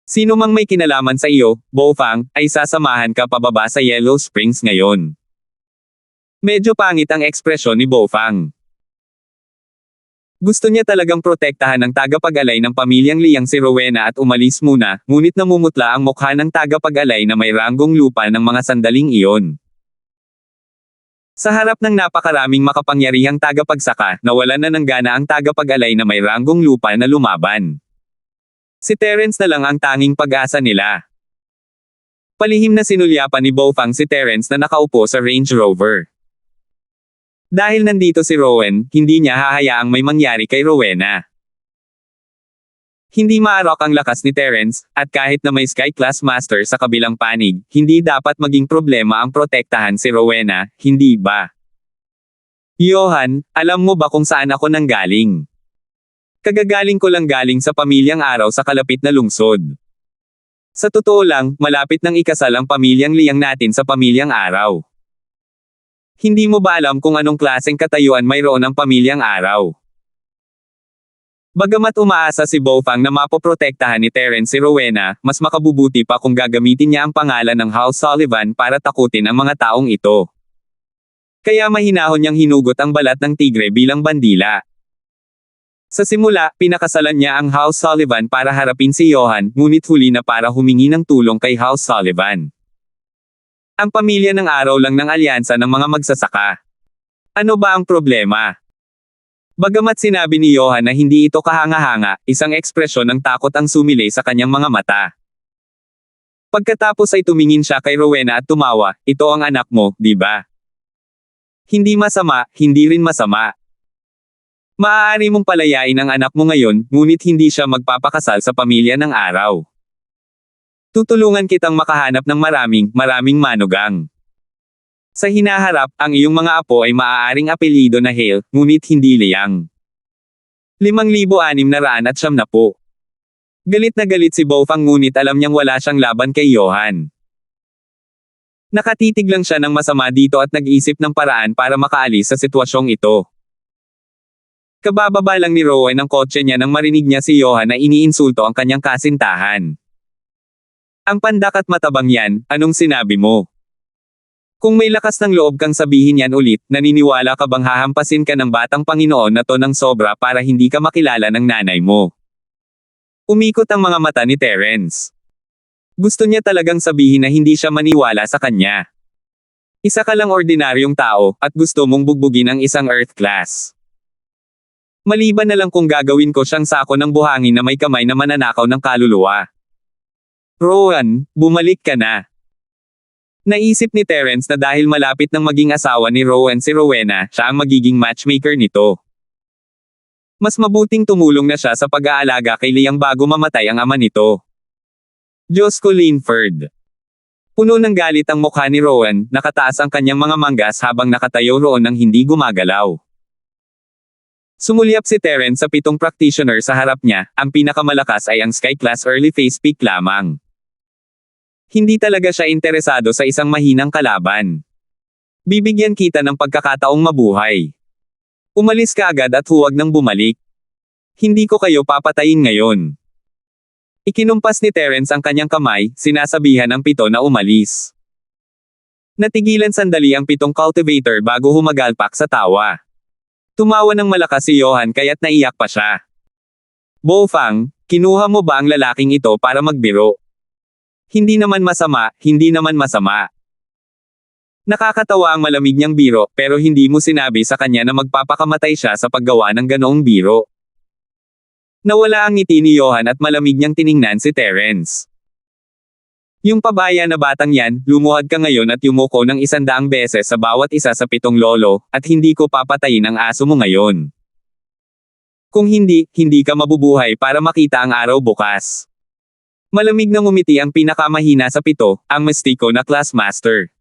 Sino mang may kinalaman sa iyo, Bofang, ay sasamahan ka pababa sa Yellow Springs ngayon. Medyo pangit ang ekspresyon ni Bofang. Gusto niya talagang protektahan ng tagapag-alay ng pamilyang Liang si Rowena at umalis muna, ngunit namumutla ang mukha ng tagapag-alay na may ranggong lupa ng mga sandaling iyon. Sa harap ng napakaraming makapangyarihang tagapagsaka, nawalan na ng gana ang tagapag-alay na may ranggong lupa na lumaban. Si Terence na lang ang tanging pag-asa nila. Palihim na sinulyapan ni Bofang si Terence na nakaupo sa Range Rover. Dahil nandito si Rowan, hindi niya hahayaang may mangyari kay Rowena. Hindi maarok ang lakas ni Terence, at kahit na may Sky Class Master sa kabilang panig, hindi dapat maging problema ang protektahan si Rowena, hindi ba? Johan, alam mo ba kung saan ako nanggaling? Kagagaling ko lang galing sa pamilyang araw sa kalapit na lungsod. Sa totoo lang, malapit nang ikasal ang pamilyang Liang natin sa pamilyang araw. Hindi mo ba alam kung anong klaseng katayuan mayroon ang pamilyang araw? Bagamat umaasa si Bofang na mapoprotektahan ni Terence si Rowena, mas makabubuti pa kung gagamitin niya ang pangalan ng House Sullivan para takutin ang mga taong ito. Kaya mahinahon niyang hinugot ang balat ng tigre bilang bandila. Sa simula, pinakasalan niya ang House Sullivan para harapin si Johan, ngunit huli na para humingi ng tulong kay House Sullivan. Ang pamilya ng araw lang ng alyansa ng mga magsasaka. Ano ba ang problema? Bagamat sinabi ni Johan na hindi ito kahanga-hanga, isang ekspresyon ng takot ang sumilay sa kanyang mga mata. Pagkatapos ay tumingin siya kay Rowena at tumawa, ito ang anak mo, di ba? Hindi masama, hindi rin masama. Maaari mong palayain ang anak mo ngayon, ngunit hindi siya magpapakasal sa pamilya ng araw. Tutulungan kitang makahanap ng maraming manugang. Sa hinaharap, ang iyong mga apo ay maaaring apelyido na Hale, ngunit hindi Liang. 5,670. Galit na galit si Bofang ngunit alam niyang wala siyang laban kay Johan. Nakatitig lang siya ng masama dito at nag-isip ng paraan para makaalis sa sitwasyong ito. Kabababa lang ni Rowan ng kotse niya nang marinig niya si Johan na iniinsulto ang kanyang kasintahan. Ang pandak at matabang yan, anong sinabi mo? Kung may lakas ng loob kang sabihin yan ulit, naniniwala ka bang hahampasin ka ng batang Panginoon na to ng sobra para hindi ka makilala ng nanay mo? Umikot ang mga mata ni Terence. Gusto niya talagang sabihin na hindi siya maniwala sa kanya. Isa ka lang ordinaryong tao, at gusto mong bugbugin ang isang Earth class. Maliban na lang kung gagawin ko siyang sako ng buhangin na may kamay na mananakaw ng kaluluwa. Rowan, bumalik ka na. Naisip ni Terence na dahil malapit nang maging asawa ni Rowan si Rowena, siya ang magiging matchmaker nito. Mas mabuting tumulong na siya sa pag-aalaga kay Liang bago mamatay ang ama nito. Diyos ko, Linford. Puno ng galit ang mukha ni Rowan, nakataas ang kanyang mga manggas habang nakatayo roon nang hindi gumagalaw. Sumulyap si Terence sa 7 practitioner sa harap niya, ang pinakamalakas ay ang Sky Class Early Phase Peak lamang. Hindi talaga siya interesado sa isang mahinang kalaban. Bibigyan kita ng pagkakataong mabuhay. Umalis ka agad at huwag nang bumalik. Hindi ko kayo papatayin ngayon. Ikinumpas ni Terence ang kanyang kamay, sinasabihan ang 7 na umalis. Natigilan sandali ang 7 cultivator bago humagalpak sa tawa. Tumawa ng malakas si Johan kaya't naiyak pa siya. Bofang, kinuha mo ba ang lalaking ito para magbiro? Hindi naman masama, hindi naman masama. Nakakatawa ang malamig niyang biro, pero hindi mo sinabi sa kanya na magpapakamatay siya sa paggawa ng ganoong biro. Nawala ang ngiti ni Johan at malamig niyang tiningnan si Terence. Yung pabaya na batang yan, lumuhad ka ngayon at yumuko ng 100 beses sa bawat isa sa 7 lolo, at hindi ko papatayin ang aso mo ngayon. Kung hindi, hindi ka mabubuhay para makita ang araw bukas. Malamig na ngumiti ang pinakamahina sa 7, ang mestiko na classmaster.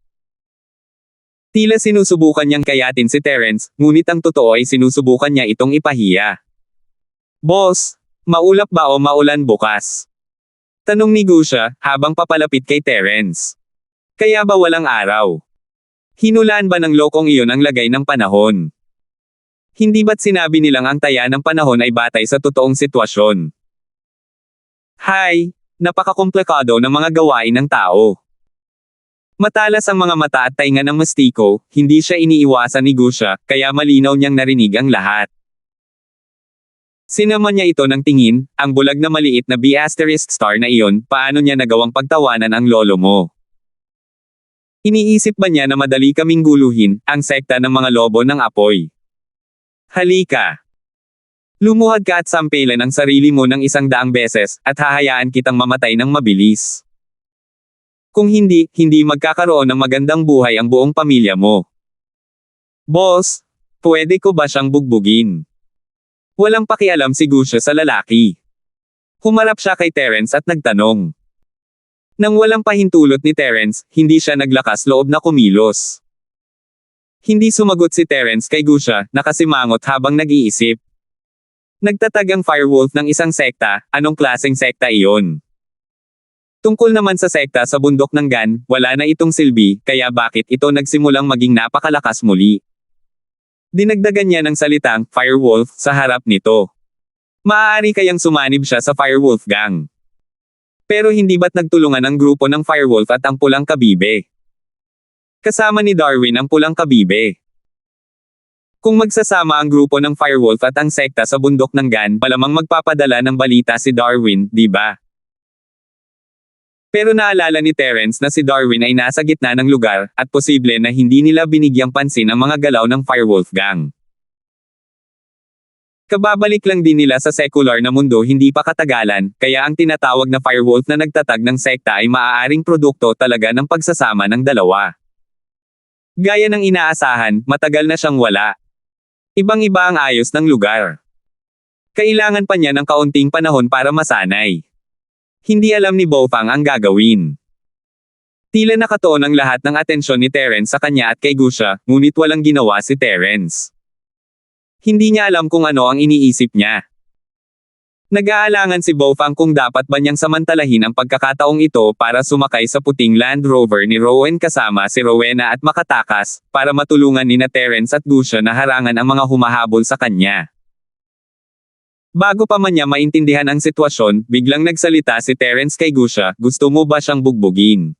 Tila sinusubukan niyang kayatin si Terence, ngunit ang totoo ay sinusubukan niya itong ipahiya. Boss, maulap ba o maulan bukas? Tanong ni Gusha, habang papalapit kay Terence. Kaya ba walang araw? Hinulaan ba ng lokong iyon ang lagay ng panahon? Hindi ba't sinabi nilang ang taya ng panahon ay batay sa totoong sitwasyon? Hay! Napakakomplikado ng mga gawain ng tao. Matalas ang mga mata at tainga ng mestiko, hindi siya iniiwasan ni Gusha, kaya malinaw niyang narinig ang lahat. Sinaman niya ito ng tingin, ang bulag na maliit na B** star na iyon, paano niya nagawang pagtawanan ang lolo mo? Iniisip ba niya na madali kaming guluhin, ang sekta ng mga lobo ng apoy? Halika! Lumuhad ka at sampelan ang sarili mo ng 100 beses, at hahayaan kitang mamatay ng mabilis. Kung hindi, hindi magkakaroon ng magandang buhay ang buong pamilya mo. Boss, pwede ko ba siyang bugbugin? Walang pakialam si Gusha sa lalaki. Humarap siya kay Terence at nagtanong. Nang walang pahintulot ni Terence, hindi siya naglakas loob na kumilos. Hindi sumagot si Terence kay Gusha, nakasimangot habang nag-iisip. Nagtatag ang Firewolf ng isang sekta, anong klaseng sekta iyon? Tungkol naman sa sekta sa bundok ng Gan, wala na itong silbi, kaya bakit ito nagsimulang maging napakalakas muli? Dinagdagan niya ng salitang, Firewolf, sa harap nito. Maaari kayang sumanib siya sa Firewolf Gang. Pero hindi ba't nagtulungan ang grupo ng Firewolf at ang Pulang Kabibe? Kasama ni Darwin ang Pulang Kabibe. Kung magsasama ang grupo ng Firewolf at ang sekta sa bundok ng Gan, malamang magpapadala ng balita si Darwin, di ba? Pero naalala ni Terence na si Darwin ay nasa gitna ng lugar, at posible na hindi nila binigyang pansin ang mga galaw ng Firewolf Gang. Kababalik lang din nila sa secular na mundo hindi pa katagalan, kaya ang tinatawag na Firewolf na nagtatag ng sekta ay maaaring produkto talaga ng pagsasama ng dalawa. Gaya ng inaasahan, matagal na siyang wala. Ibang-iba ang ayos ng lugar. Kailangan pa niya ng kaunting panahon para masanay. Hindi alam ni Bofang ang gagawin. Tila nakatuon ang lahat ng atensyon ni Terence sa kanya at kay Gusha, ngunit walang ginawa si Terence. Hindi niya alam kung ano ang iniisip niya. Nag-aalangan si Bofang kung dapat ba niyang samantalahin ang pagkakataong ito para sumakay sa puting Land Rover ni Rowan kasama si Rowena at makatakas, para matulungan nina Terence at Gusha na harangan ang mga humahabol sa kanya. Bago pa man niya maintindihan ang sitwasyon, biglang nagsalita si Terence kay Gusha, gusto mo ba siyang bugbugin?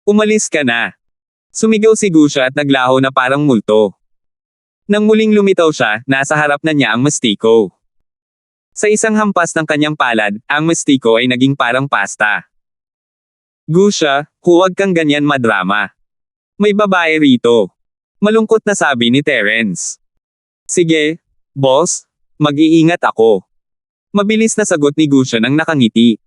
Umalis ka na. Sumigaw si Gusha at naglaho na parang multo. Nang muling lumitaw siya, nasa harap na niya ang mastiko. Sa isang hampas ng kanyang palad, ang mastiko ay naging parang pasta. Gusha, huwag kang ganyan madrama. May babae rito. Malungkot na sabi ni Terence. Sige, boss, mag-iingat ako. Mabilis na sagot ni Gusha nang nakangiti.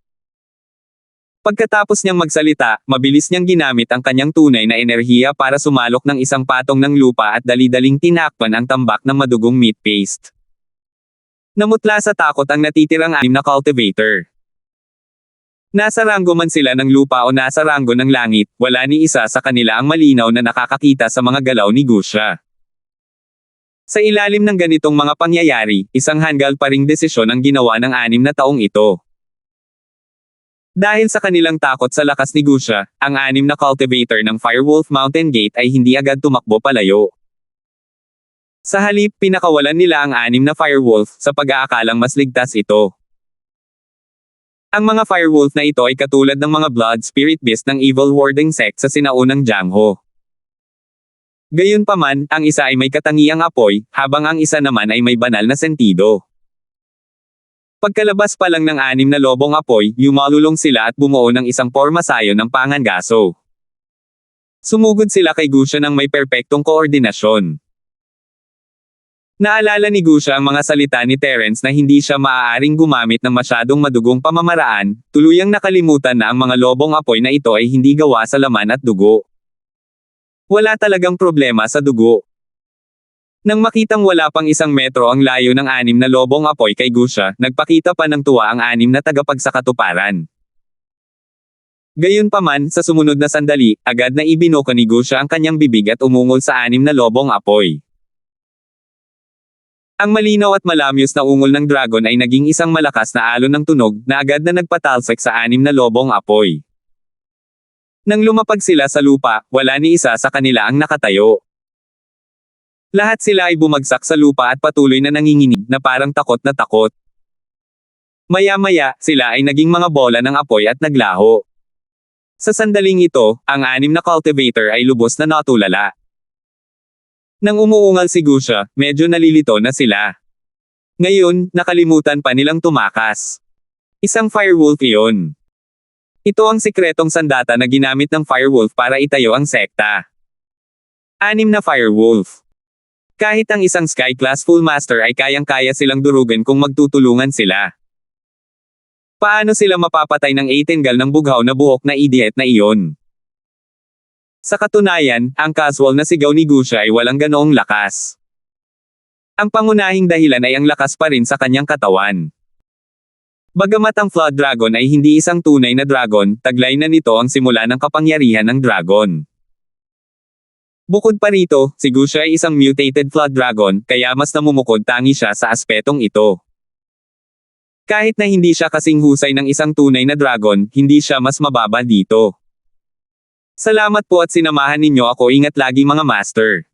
Pagkatapos niyang magsalita, mabilis niyang ginamit ang kanyang tunay na enerhiya para sumalok ng isang patong ng lupa at dali-daling tinakpan ang tambak ng madugong meat paste. Namutla sa takot ang natitirang 6 na cultivator. Nasa ranggo man sila ng lupa o nasa ranggo ng langit, wala ni isa sa kanila ang malinaw na nakakakita sa mga galaw ni Gusha. Sa ilalim ng ganitong mga pangyayari, isang hanggal pa ring desisyon ang ginawa ng 6 na taong ito. Dahil sa kanilang takot sa lakas ni Gusha, ang 6 na cultivator ng Firewolf Mountain Gate ay hindi agad tumakbo palayo. Sa halip, pinakawalan nila ang 6 na Firewolf sa pag-aakalang mas ligtas ito. Ang mga Firewolf na ito ay katulad ng mga Blood Spirit Beast ng Evil Warding Sect sa sinaunang Jangho. Gayunpaman, ang isa ay may katangiang apoy, habang ang isa naman ay may banal na sentido. Pagkalabas pa lang ng 6 na lobong apoy, yumalulong sila at bumuo ng isang pormasayo ng pangangaso. Sumugod sila kay Gusha ng may perpektong koordinasyon. Naalala ni Gusha ang mga salita ni Terence na hindi siya maaaring gumamit ng masyadong madugong pamamaraan, tuluyang nakalimutan na ang mga lobong apoy na ito ay hindi gawa sa laman at dugo. Wala talagang problema sa dugo. Nang makitang wala pang 1 metro ang layo ng 6 na lobong apoy kay Gusha, nagpakita pa ng tuwa ang 6 na tagapagsakatuparan. Gayunpaman, sa sumunod na sandali, agad na ibinuka ni Gusha ang kanyang bibig at umungol sa 6 na lobong apoy. Ang malinaw at malamyos na ungol ng dragon ay naging isang malakas na alon ng tunog na agad na nagpatalsik sa 6 na lobong apoy. Nang lumapag sila sa lupa, wala ni isa sa kanila ang nakatayo. Lahat sila ay bumagsak sa lupa at patuloy na nanginginig na parang takot na takot. Maya-maya, sila ay naging mga bola ng apoy at naglaho. Sa sandaling ito, ang 6 na cultivator ay lubos na natulala. Nang umuungal si Gusha, medyo nalilito na sila. Ngayon, nakalimutan pa nilang tumakas. Isang Firewolf iyon. Ito ang sikretong sandata na ginamit ng Firewolf para itayo ang sekta. 6 na Firewolf. Kahit ang isang Sky-class Full Master ay kayang-kaya silang durugan kung magtutulungan sila. Paano sila mapapatay ng 18 ng bughaw na buhok na idiot na iyon? Sa katunayan, ang casual na sigaw ni Gusha ay walang ganoong lakas. Ang pangunahing dahilan ay ang lakas pa rin sa kanyang katawan. Bagamat ang Flood Dragon ay hindi isang tunay na dragon, taglay na nito ang simula ng kapangyarihan ng dragon. Bukod pa rito, si Gushue ay isang mutated Flood Dragon, kaya mas namumukod tangi siya sa aspetong ito. Kahit na hindi siya kasing husay ng isang tunay na dragon, hindi siya mas mababa dito. Salamat po at sinamahan ninyo ako, ingat lagi mga master.